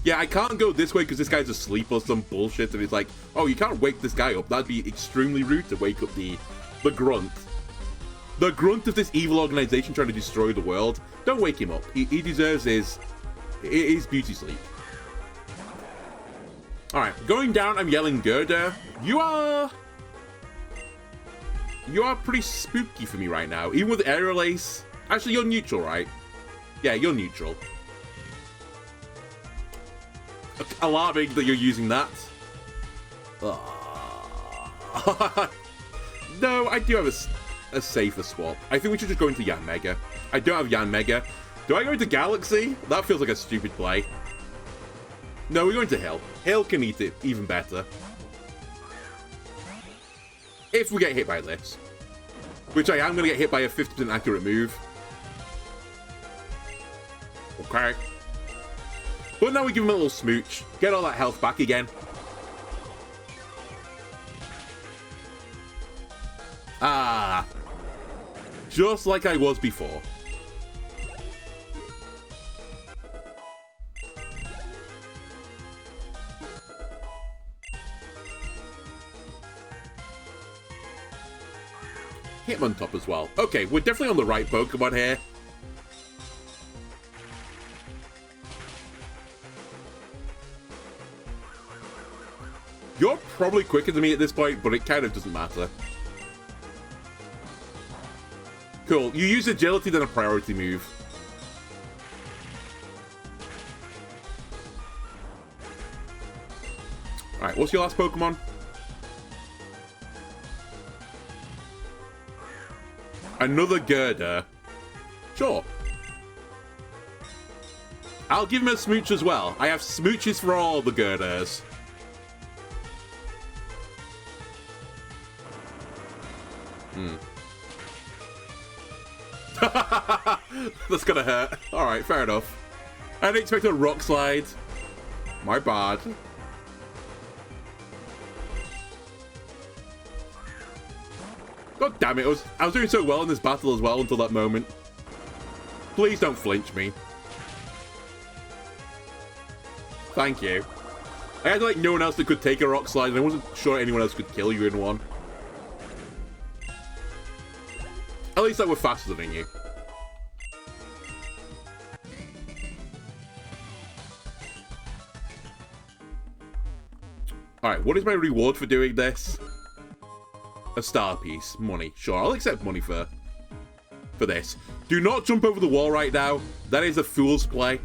Yeah, I can't go this way because this guy's asleep or some bullshit, and it's like, oh, you can't wake this guy up. That'd be extremely rude to wake up the grunt. The grunt of this evil organization trying to destroy the world. Don't wake him up. He deserves his beauty sleep. Alright, going down, I'm yelling Gerda. You are pretty spooky for me right now. Even with Aerial Ace. Actually, you're neutral, right? Yeah, you're neutral. Alarming that you're using that. No, I do have a safer swap. I think we should just go into Yanmega. I don't have Yanmega. Do I go into Galaxy? That feels like a stupid play. No, we're going to Hill. Hill can eat it even better. If we get hit by this. Which I am going to get hit by a 50% accurate move. Okay. But now we give him a little smooch. Get all that health back again. Ah. Just like I was before. Hitmontop as well. Okay, we're definitely on the right Pokemon here. You're probably quicker than me at this point, but it kind of doesn't matter. Cool. You use agility, then a priority move. Alright, what's your last Pokemon? Another girder. Sure. I'll give him a smooch as well. I have smooches for all the girders. That's gonna hurt. Alright, fair enough. I didn't expect a rock slide. My bad. God damn it, I was doing so well in this battle as well until that moment. Please don't flinch me. Thank you. I had like no one else that could take a rock slide, and I wasn't sure anyone else could kill you in one. At least I was faster than you. Alright, what is my reward for doing this? A star piece. Money. Sure, I'll accept money for this. Do not jump over the wall right now. That is a fool's play.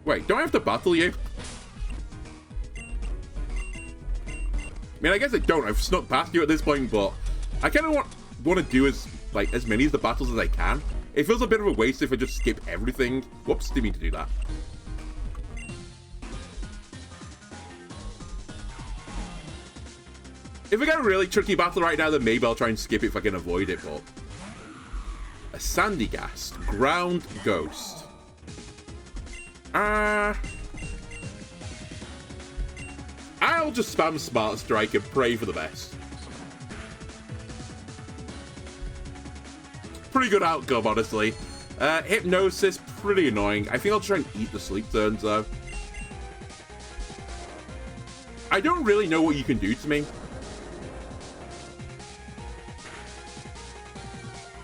Wait, don't I have to battle you? I mean, I guess I don't. I've snuck past you at this point, but I kind of want to do as many of the battles as I can. It feels a bit of a waste if I just skip everything. Whoops, didn't mean to do that. If we get a really tricky battle right now, then maybe I'll try and skip it if I can avoid it, but... A Sandygast. Ground Ghost. I'll just spam Smart Strike and pray for the best. Pretty good outcome, honestly. Hypnosis, pretty annoying. I think I'll try and eat the sleep turns, though. I don't really know what you can do to me.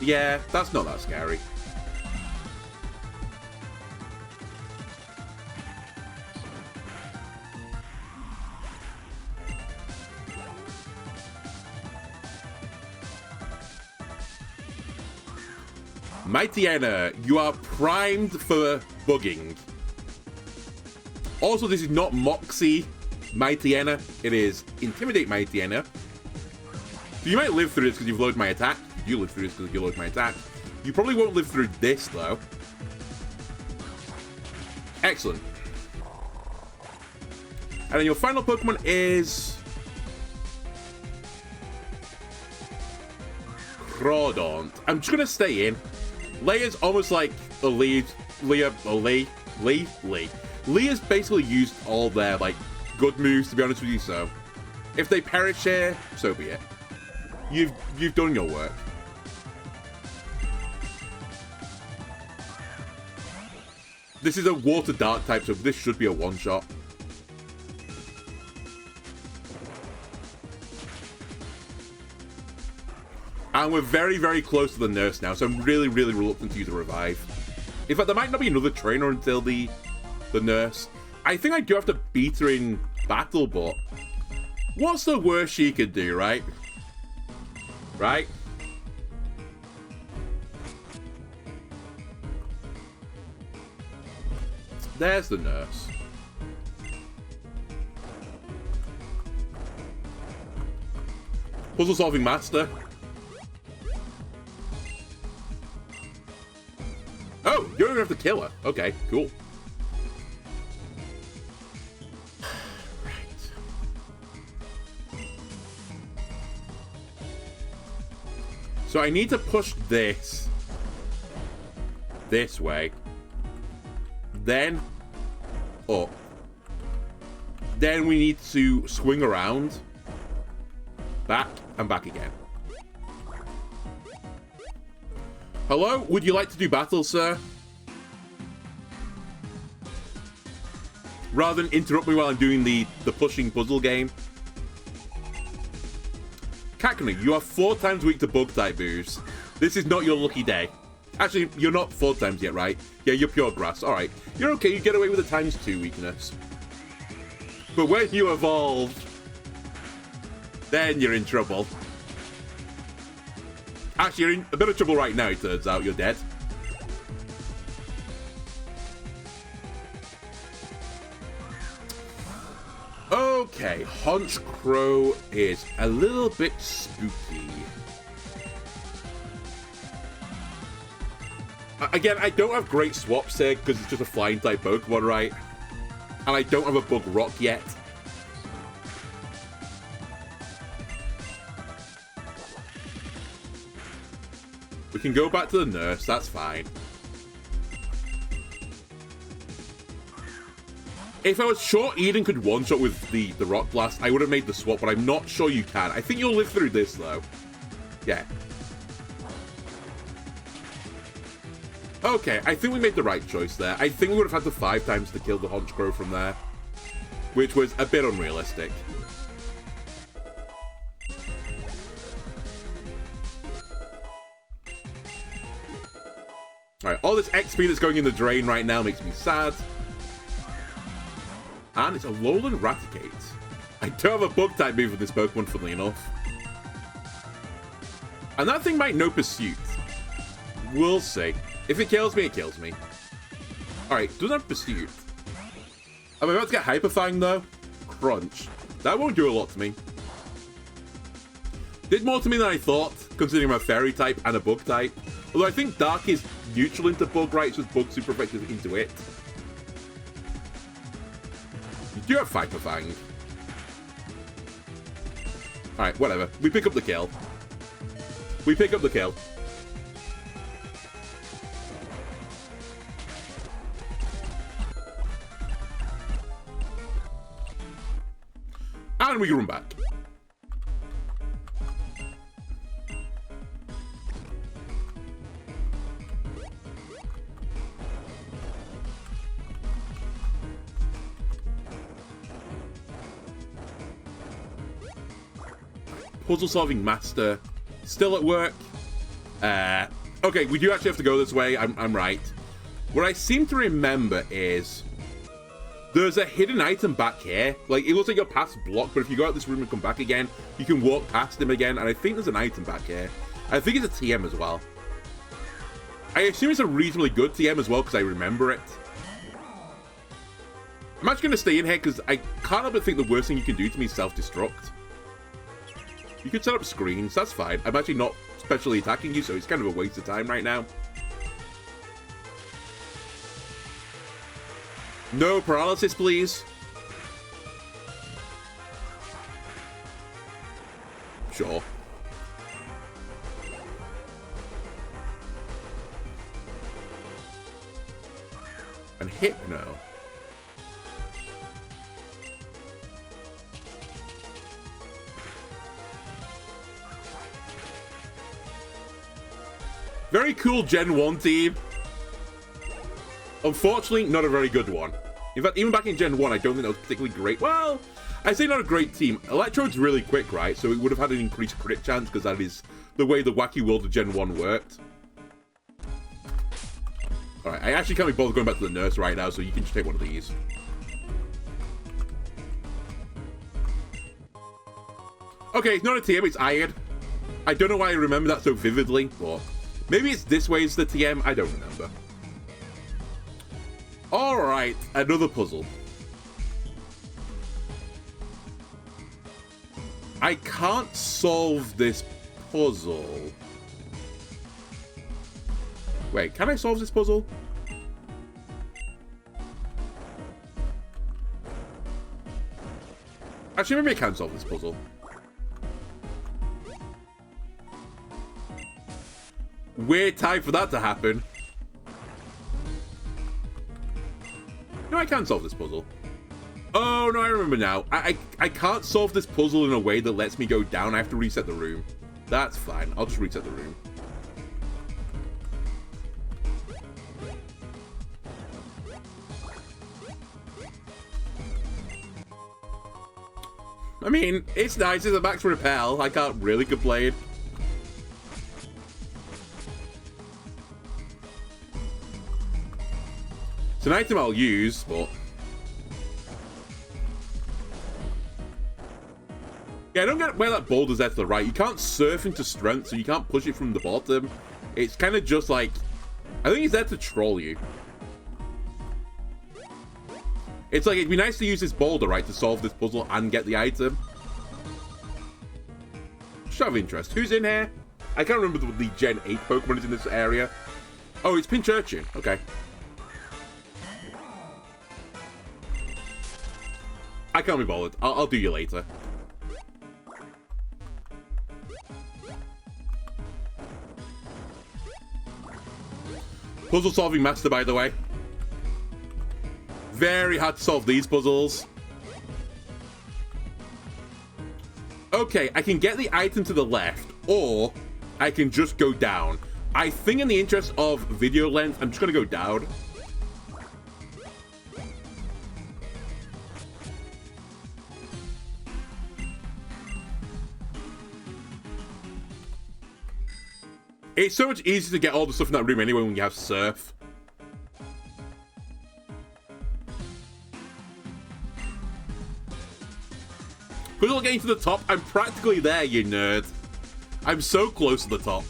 Yeah, that's not that scary. Mightyena, you are primed for bugging. Also, this is not Moxie Mightyena, it is Intimidate Mightyena. So you might live through this because you've loaded my attack. You live through this because you load my attack. You probably won't live through this, though. Excellent. And then your final Pokemon is... Crawdaunt. I'm just going to stay in. Leia's almost like a Lee has basically used all their, like, good moves, to be honest with you, so... If they perish here, so be it. You've done your work. This is a water dart type, so this should be a one-shot. And we're very, very close to the nurse now, so I'm really, really reluctant to use a revive. In fact, there might not be another trainer until the nurse. I think I do have to beat her in battle, but what's the worst she could do, right? Right? There's the nurse. Puzzle solving master. Oh, you don't even have to kill her. Okay, cool. Right. So I need to push this way. Then up. Then we need to swing around. Back and back again. Hello? Would you like to do battle, sir? Rather than interrupt me while I'm doing the pushing puzzle game. Cacney, you are 4 times weak to bug type moves. This is not your lucky day. Actually, you're not 4 times yet, right? Yeah, you're pure grass. Alright. You're okay. You get away with a ×2 weakness. But when you evolve, then you're in trouble. Actually, you're in a bit of trouble right now, it turns out. You're dead. Okay, Hunch Crow is a little bit spooky. Again, I don't have great swaps here because it's just a flying type Pokemon, right? And I don't have a Bug Rock yet. We can go back to the nurse, that's fine. If I was sure Eden could one-shot with the Rock Blast, I would have made the swap, but I'm not sure you can. I think you'll live through this, though. Yeah. Okay, I think we made the right choice there. I think we would have had the 5 times to kill the Hunch Crow from there, which was a bit unrealistic. Alright, all this XP that's going in the drain right now makes me sad. And it's a Alolan Raticate. I don't have a Bug-type move with this Pokemon, funnily enough. And that thing might know Pursuit. We'll see. If it kills me, it kills me. Alright, doesn't have Pursuit. Am I about to get Hyper Fang, though? Crunch. That won't do a lot to me. Did more to me than I thought, considering I'm a Fairy type and a Bug type. Although I think Dark is neutral into Bug, right? So it's Bug super effective into it. You do have Hyper Fang. Alright, whatever. We pick up the kill. We pick up the kill. And we can run back. Puzzle solving master still at work. Okay, we do actually have to go this way. I'm right. What I seem to remember is there's a hidden item back here. Like, it looks like your path's blocked, but if you go out this room and come back again, you can walk past him again, and I think there's an item back here. I think it's a TM as well. I assume it's a reasonably good TM as well, because I remember it. I'm actually going to stay in here, because I can't help but think the worst thing you can do to me is self-destruct. You could set up screens, that's fine. I'm actually not specially attacking you, so it's kind of a waste of time right now. No paralysis, please. Sure. And Hypno. Very cool Gen 1 team. Unfortunately, not a very good one. In fact, even back in Gen 1, I don't think that was particularly great. Well, I say not a great team. Electrode's really quick, right? So it would have had an increased crit chance because that is the way the wacky world of Gen 1 worked. Alright, I actually can't be bothered going back to the nurse right now, so you can just take one of these. Okay, it's not a TM, it's Iron. I don't know why I remember that so vividly, but maybe it's this way is the TM, I don't remember. Alright, another puzzle. I can't solve this puzzle. Wait, can I solve this puzzle? Actually, maybe I can solve this puzzle. Weird time for that to happen. No, I can solve this puzzle. Oh, no, I remember now. I can't solve this puzzle in a way that lets me go down. I have to reset the room. That's fine. I'll just reset the room. I mean, it's nice. It's a max repel. I can't really complain. It's an item I'll use, but Yeah, I don't get where that boulder's there to the right. You can't surf into strength, so you can't push it from the bottom. It's kind of just like... I think it's there to troll you. It's like, it'd be nice to use this boulder, right, to solve this puzzle and get the item. Just out of interest, who's in here? I can't remember the Gen 8 Pokemon is in this area. Oh, it's Pinchurchin. Okay. I can't be bothered. I'll do you later. Puzzle solving master, by the way. Very hard to solve these puzzles. Okay, I can get the item to the left, or I can just go down. I think in the interest of video length, I'm just going to go down. It's so much easier to get all the stuff in that room anyway when you have Surf. Good luck getting to the top. I'm practically there, you nerd. I'm so close to the top.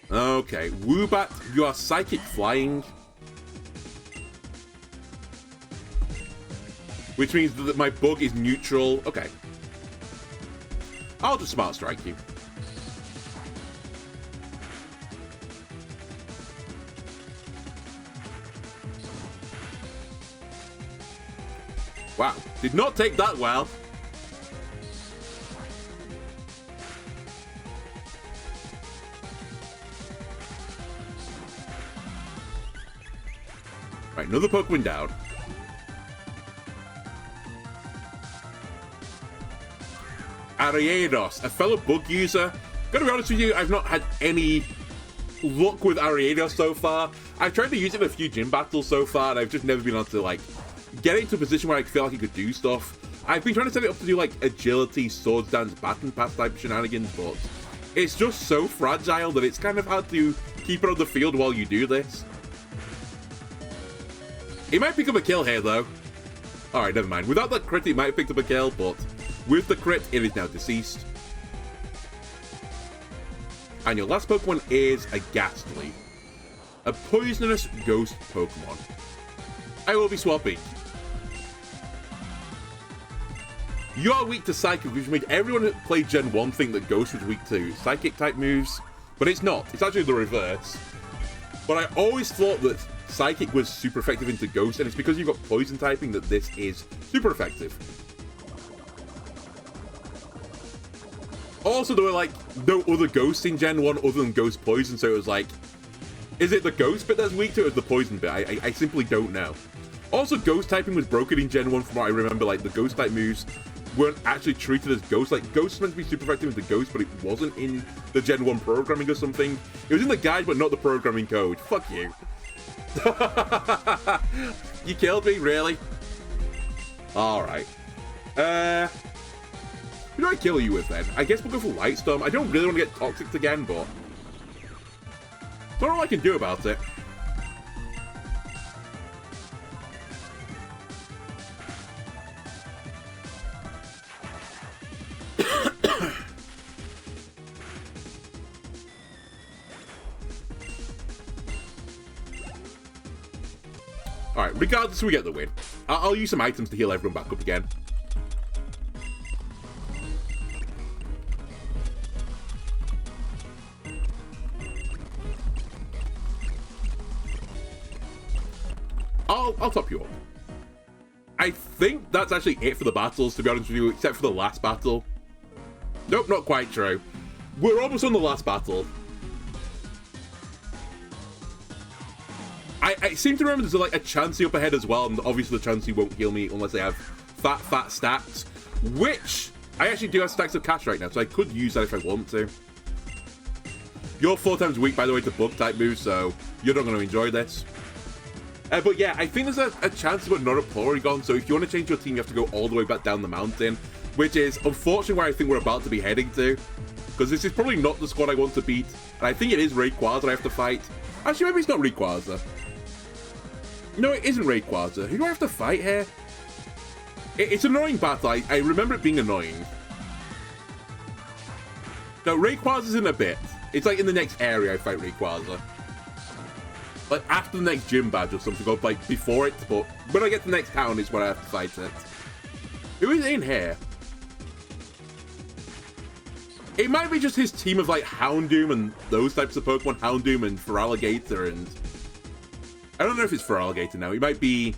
Okay, Woobat, you are psychic flying. Which means that my bug is neutral. Okay. I'll just Smart Strike you. Wow, did not take that well. Right, another Pokemon down. Ariados, a fellow bug user. Gotta be honest with you, I've not had any luck with Ariados so far. I've tried to use it in a few gym battles so far, and I've just never been able to, like, get it into a position where I feel like it could do stuff. I've been trying to set it up to do, like, agility, swords dance, baton pass type shenanigans, but it's just so fragile that it's kind of hard to keep it on the field while you do this. It might pick up a kill here, though. Alright, never mind. Without that crit, it might have picked up a kill, but with the crit, it is now deceased. And your last Pokemon is a Ghastly, a poisonous ghost Pokemon. I will be swapping. You are weak to Psychic, which made everyone that played Gen 1 think that Ghost was weak to Psychic-type moves, but it's not. It's actually the reverse. But I always thought that Psychic was super effective into Ghost, and it's because you've got Poison typing that this is super effective. Also, there were, like, no other Ghosts in Gen 1 other than Ghost Poison, so it was like, is it the Ghost bit that's weak to it, or the Poison bit? I simply don't know. Also, Ghost typing was broken in Gen 1 from what I remember. Like, the Ghost type moves weren't actually treated as Ghost. Like, Ghost was meant to be super effective with the Ghost, but it wasn't in the Gen 1 programming or something. It was in the guide, but not the programming code. Fuck you. You killed me, really? Alright. Who do I kill you with, then? I guess we'll go for Light Storm. I don't really want to get Toxic again, but that's all I can do about it. Alright, regardless, we get the win. I'll use some items to heal everyone back up again. I'll top you up. I think that's actually it for the battles, to be honest with you, except for the last battle. Nope, not quite true. We're almost on the last battle. I seem to remember there's like a Chansey up ahead as well, and obviously the Chansey won't heal me unless I have fat stacks, which I actually do have stacks of cash right now, so I could use that if I want to. You're 4 times weak, by the way, to bug type moves, so you're not going to enjoy this. But yeah, I think there's a chance but not a Porygon, so if you want to change your team, you have to go all the way back down the mountain, which is unfortunately where I think we're about to be heading to, because this is probably not the squad I want to beat, and I think it is Rayquaza I have to fight. Actually, maybe it's not Rayquaza. No, it isn't Rayquaza. Who do I have to fight here? It's an annoying battle. I remember it being annoying. No, Rayquaza's in a bit. It's like in the next area I fight Rayquaza. Like after the next gym badge or something, or like before it, but when I get to the next town is when I have to fight it. Who is in here? It might be just his team of like Houndoom and those types of Pokemon, Houndoom and Feraligatr, and I don't know if it's Feraligatr now. It might be,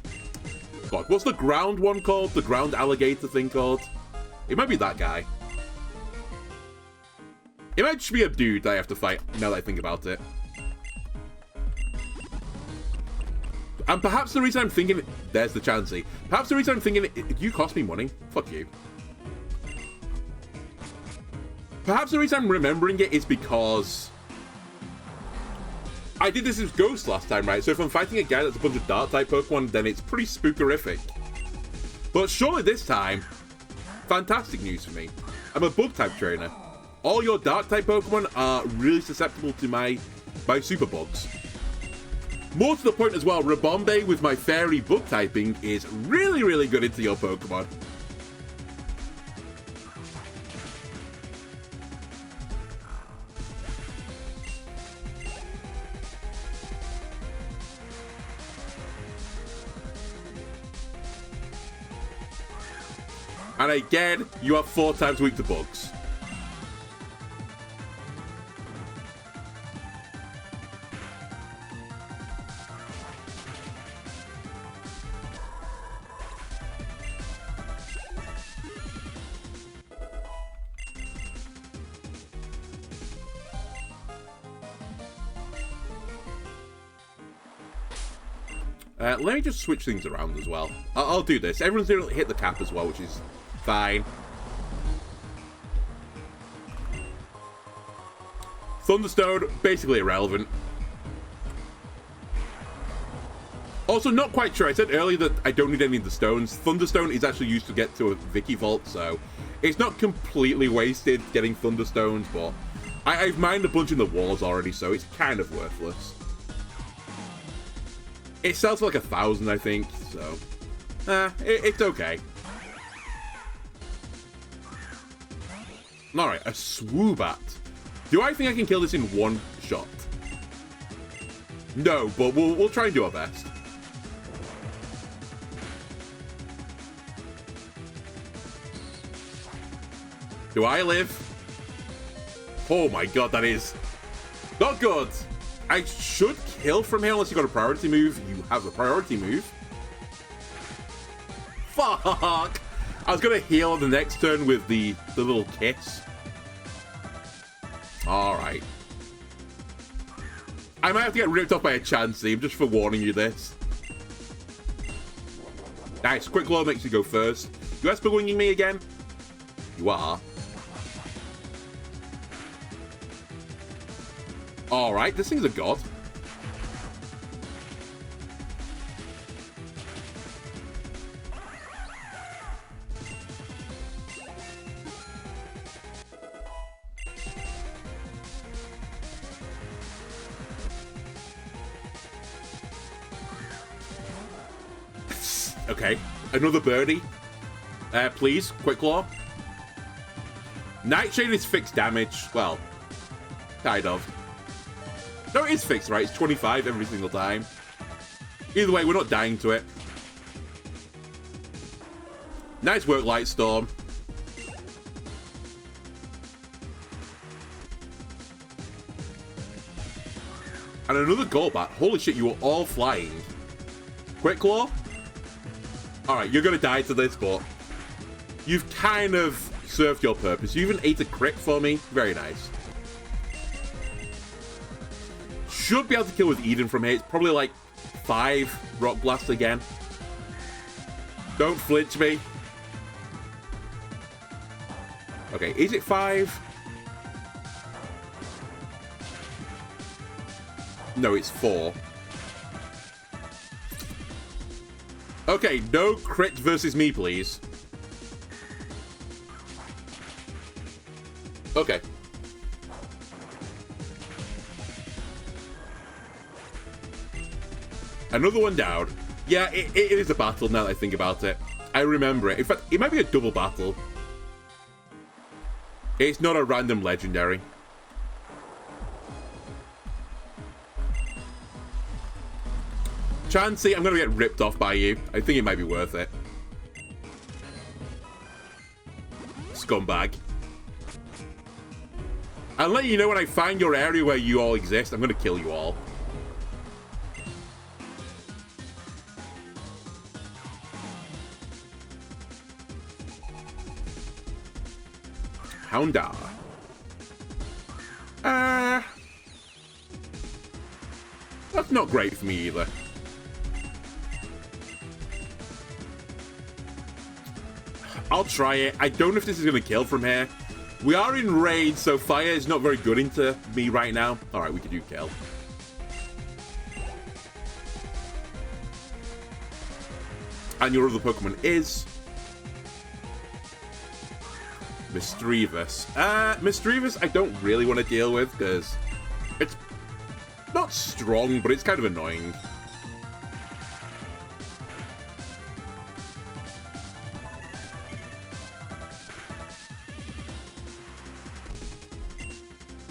God, what's the ground one called? The ground alligator thing called? It might be that guy. It might just be a dude that I have to fight, now that I think about it. And perhaps the reason I'm thinking... There's the Chansey. Perhaps the reason I'm thinking... You cost me money. Fuck you. Perhaps the reason I'm remembering it is because... I did this as Ghost last time, right? So if I'm fighting a guy that's a bunch of Dark-type Pokemon, then it's pretty spookerific. But surely this time... Fantastic news for me. I'm a Bug-type trainer. All your Dark-type Pokemon are really susceptible to my Super Bugs. More to the point as well, Rabombe with my Fairy Bug typing is really, really good into your Pokemon. And again, you are 4 times weak to bugs. Let me just switch things around as well. I'll do this. Everyone's going to hit the cap as well, which is fine. Thunderstone, basically irrelevant. Also, not quite sure. I said earlier that I don't need any of the stones. Thunderstone is actually used to get to a Vicky Vault, so it's not completely wasted getting Thunderstones, but I've mined a bunch in the walls already, so it's kind of worthless. It sells for like 1,000, I think, so... it's okay. Alright, a Swoobat. Do I think I can kill this in one shot? No, but we'll try and do our best. Do I live? Oh my god, that is... not good! I should kill from here unless you got a priority move. You have a priority move. Fuck! I was going to heal on the next turn with the little kiss. Alright. I might have to get ripped off by a Chansey, just for warning you this. Nice. Quick Glow makes you go first. You Esper winging me again? You are. Alright, this thing's a god. Okay, another birdie. Please, Quick Claw. Nightshade is fixed damage. Well, kind of. No, it is fixed, right? It's 25 every single time. Either way, we're not dying to it. Nice work, Lightstorm. And another Golbat. Holy shit, you were all flying. Quick Claw? Alright, you're going to die to this, but you've kind of served your purpose. You even ate a crit for me. Very nice. Should be able to kill with Eden from here. It's probably like 5 Rock Blasts again. Don't flinch me. Okay, is it 5? No, it's 4. Okay, no crit versus me, please. Okay. Another one down. Yeah, it is a battle now that I think about it. I remember it. In fact, it might be a double battle. It's not a random legendary. Chansey, I'm going to get ripped off by you. I think it might be worth it. Scumbag. I'll let you know when I find your area where you all exist. I'm going to kill you all. Houndour. That's not great for me either. I'll try it. I don't know if this is going to kill from here. We are in raid, so fire is not very good into me right now. Alright, we can do kill. And your other Pokemon is... Misdreavus. Misdreavus I don't really want to deal with, because it's not strong, but it's kind of annoying.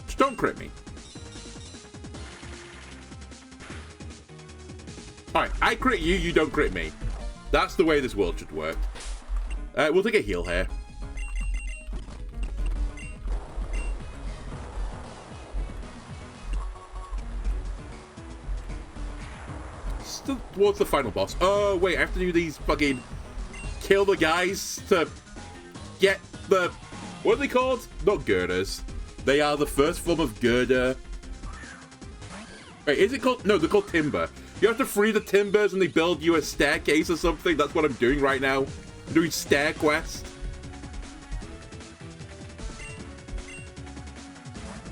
Just don't crit me. Alright, I crit you, you don't crit me. That's the way this world should work. We'll take a heal here. Towards the final boss. Oh, wait, I have to do these fucking... Kill the guys to get the... What are they called? Not girders. They are the first form of girder. Wait, is it called... No, they're called timber. You have to free the timbers and they build you a staircase or something. That's what I'm doing right now. I'm doing stair quest.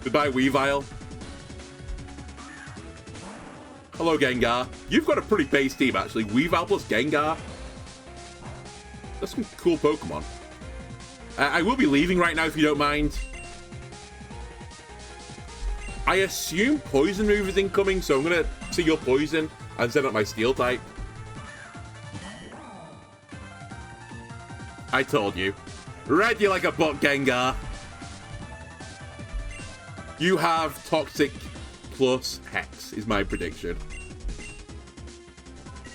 Goodbye, Weavile. Hello, Gengar. You've got a pretty base team, actually. Weavile plus Gengar. That's some cool Pokemon. I will be leaving right now, if you don't mind. I assume Poison Move is incoming, so I'm going to see your Poison and send up my Steel type. I told you. Read you like a buck, Gengar. You have Toxic plus Hex, is my prediction.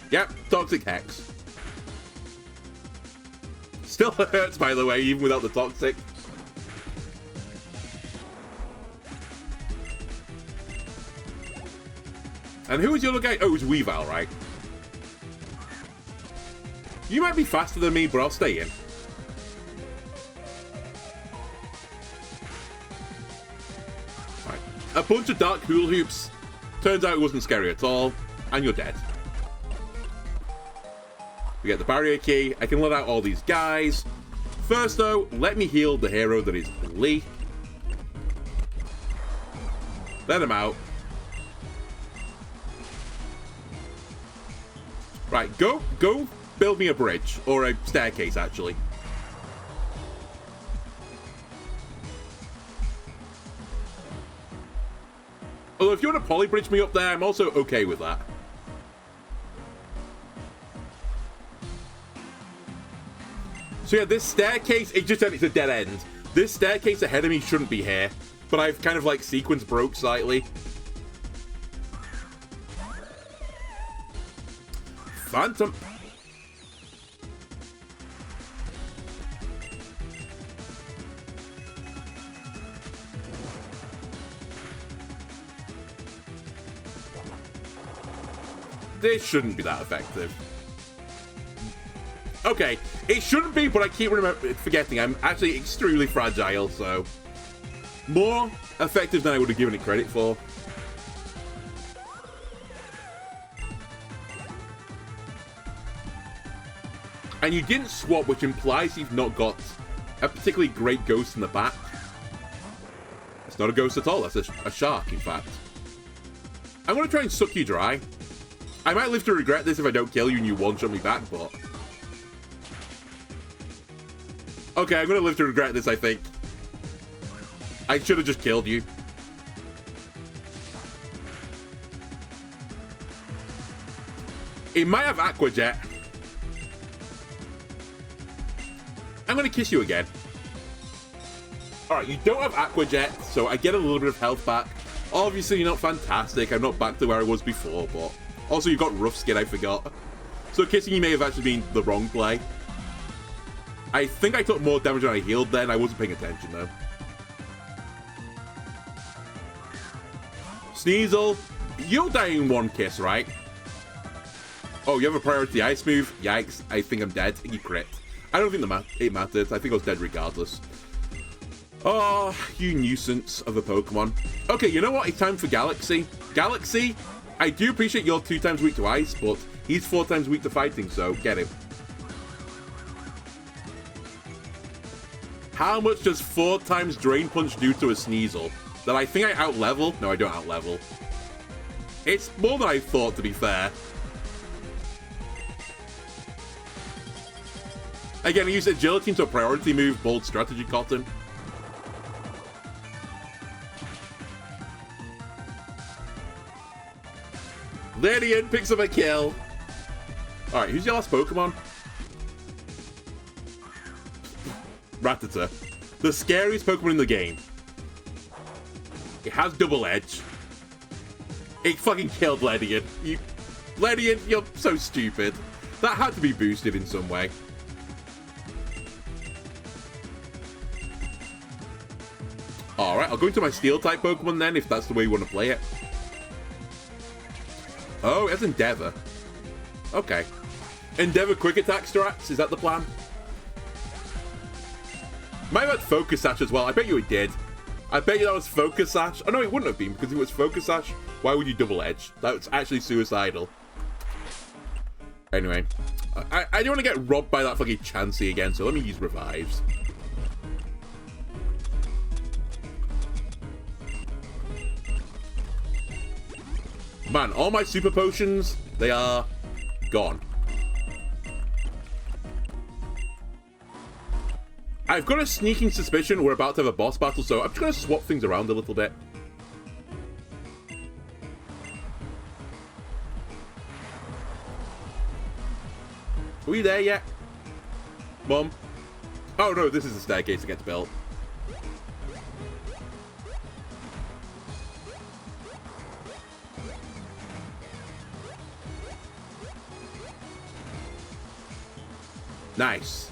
Yep, Toxic Hex. Still hurts, by the way, even without the Toxic. And who was the other guy? Oh, it was Weavile, right? You might be faster than me, but I'll stay in. A bunch of dark hula hoops. Turns out it wasn't scary at all. And you're dead. We get the barrier key. I can let out all these guys. First, though, let me heal the hero that is Lee. Let him out. Right, go build me a bridge. Or a staircase, actually. Although, if you want to polybridge me up there, I'm also okay with that. So yeah, this staircase, it's a dead end. This staircase ahead of me shouldn't be here. But I've kind of like sequence broke slightly. Phantom. This shouldn't be that effective. Okay, it shouldn't be, but I keep forgetting I'm actually extremely fragile, so... More effective than I would have given it credit for. And you didn't swap, which implies you've not got a particularly great ghost in the back. It's not a ghost at all, that's a shark, in fact. I'm going to try and suck you dry. I might live to regret this if I don't kill you and you one-shot me back, but... Okay, I'm going to live to regret this, I think. I should have just killed you. It might have Aqua Jet. I'm gonna kiss you again. Alright, you don't have Aqua Jet, so I get a little bit of health back. Obviously, you're not fantastic. I'm not back to where I was before, but... Also, you've got rough skin, I forgot. So kissing you may have actually been the wrong play. I think I took more damage than I healed then. I wasn't paying attention, though. Sneasel, you'll die in one kiss, right? Oh, you have a priority ice move? Yikes, I think I'm dead. You crit. I don't think it mattered. I think I was dead regardless. Oh, you nuisance of a Pokemon. Okay, you know what? It's time for Galaxy. Galaxy, I do appreciate you're 2 times weak to ice, but he's 4 times weak to fighting, so get him. How much does 4 times Drain Punch do to a Sneasel? That I think I out-level? No, I don't out-level. It's more than I thought, to be fair. Again, I use Agility into a priority move, bold strategy, Cotton. Lydian picks up a kill. Alright, who's your last Pokemon? Rattata. The scariest Pokemon in the game. It has double edge. It fucking killed Lydian. Lydian, you're so stupid. That had to be boosted in some way. Alright, I'll go into my Steel-type Pokemon then, if that's the way you want to play it. Oh, it has Endeavor. Okay. Endeavor Quick Attack strats, is that the plan? Might have had Focus Sash as well, I bet you it did. I bet you that was Focus Sash. Oh no, it wouldn't have been, because if it was Focus Sash, why would you double edge? That's actually suicidal. Anyway, I don't want to get robbed by that fucking Chansey again, so let me use Revives. Man, all my super potions, they are gone. I've got a sneaking suspicion we're about to have a boss battle, so I'm just going to swap things around a little bit. Are we there yet? Mom? Oh no, this is the staircase that gets built. Nice.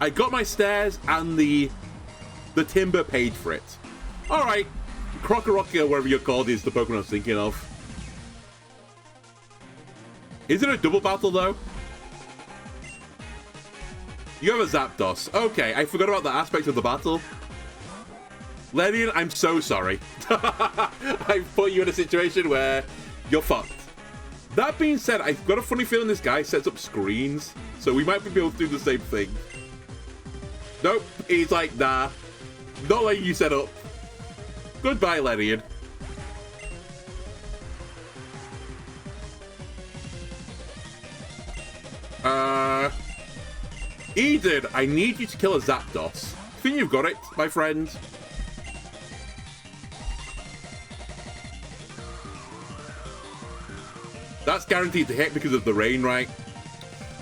I got my stairs and the timber paid for it. Alright. Crocorokia, whatever you're called, is the Pokemon I was thinking of. Is it a double battle, though? You have a Zapdos. Okay, I forgot about that aspect of the battle. Lydian, I'm so sorry. I've put you in a situation where you're fucked. That being said, I've got a funny feeling this guy sets up screens, so we might be able to do the same thing. Nope, he's like, nah, not letting you set up. Goodbye, Lydian. Eden, I need you to kill a Zapdos. I think you've got it, my friend. That's guaranteed to hit because of the rain, right?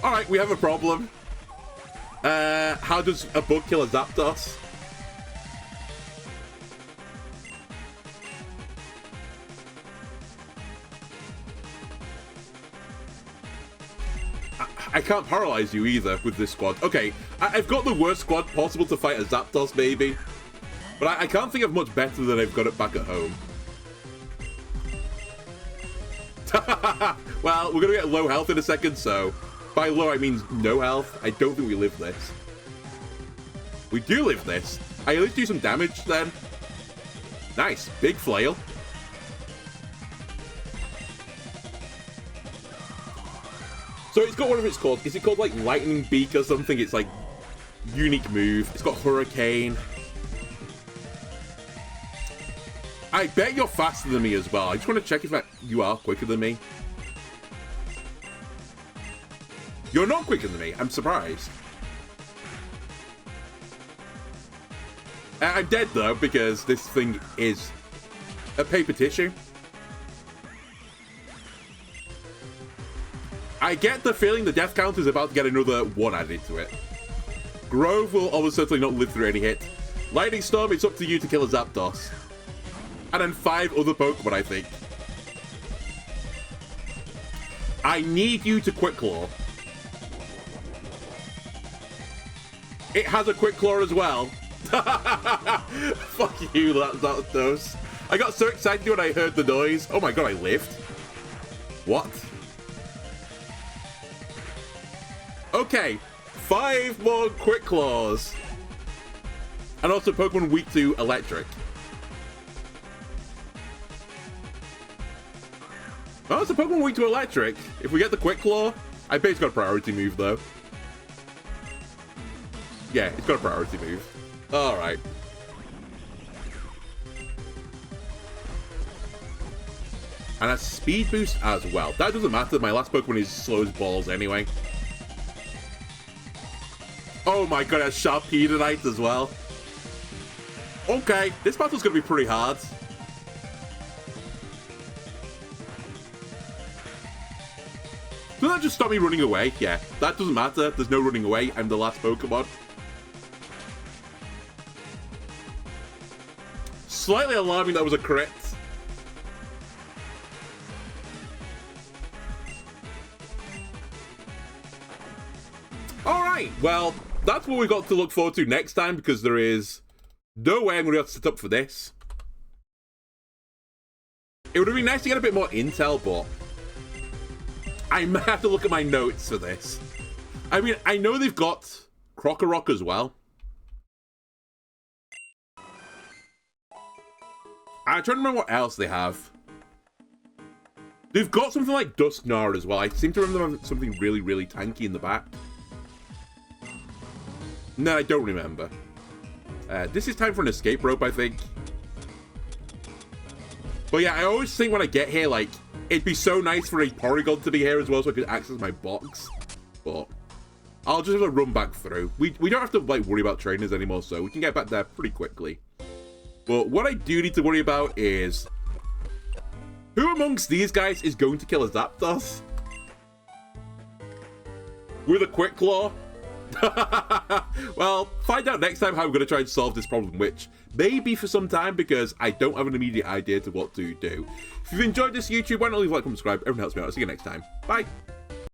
Alright, we have a problem. How does a bug kill a Zapdos? I can't paralyze you either with this squad. Okay, I've got the worst squad possible to fight a Zapdos, maybe. But I can't think of much better than I've got it back at home. Well, we're going to get low health in a second, so... By low, I mean no health. I don't think we live this. We do live this. I at least do some damage, then. Nice. Big flail. So it's got whatever it's called. Is it called, like, Lightning Beak or something? It's, like, unique move. It's got Hurricane. I bet you're faster than me as well. I just want to check if you are quicker than me. You're not quicker than me. I'm surprised. I'm dead, though, because this thing is a paper tissue. I get the feeling the death count is about to get another 1 added to it. Grove will almost certainly not live through any hit. Lightning Storm, it's up to you to kill a Zapdos. And then 5 other Pokemon, I think. I need you to Quick Claw. It has a Quick Claw as well. Fuck you, that does. I got so excited when I heard the noise. Oh my god, I lived. What? Okay, 5 more Quick Claws. And also Pokemon weak to Electric. Oh, it's a Pokemon weak to Electric. If we get the Quick Claw, I bet it's got a priority move though. Yeah, it's got a priority move. Alright. And a speed boost as well. That doesn't matter, my last Pokemon is slow as balls anyway. Oh my god, a Sharpedenite as well. Okay, this battle's gonna be pretty hard. Does that just stop me running away? Yeah, that doesn't matter. There's no running away. I'm the last Pokemon. Slightly alarming that was a crit. Alright, well, that's what we've got to look forward to next time, because there is no way I'm going to have to sit up for this. It would have been nice to get a bit more intel, but I might have to look at my notes for this. I mean, I know they've got Krokorok as well. I'm trying to remember what else they have. They've got something like Dusknar as well. I seem to remember them having something really, really tanky in the back. No, I don't remember. This is time for an escape rope, I think. But yeah, I always think when I get here, like, it'd be so nice for a Porygon to be here as well so I could access my box. But I'll just have to run back through. We don't have to, like, worry about trainers anymore, so we can get back there pretty quickly. But what I do need to worry about is who amongst these guys is going to kill a Zapdos? With a Quick Claw? Well, find out next time how I'm going to try and solve this problem, which may be for some time because I don't have an immediate idea to what to do. If you've enjoyed this YouTube, why not leave a like and subscribe? Everyone helps me out. I'll see you next time. Bye!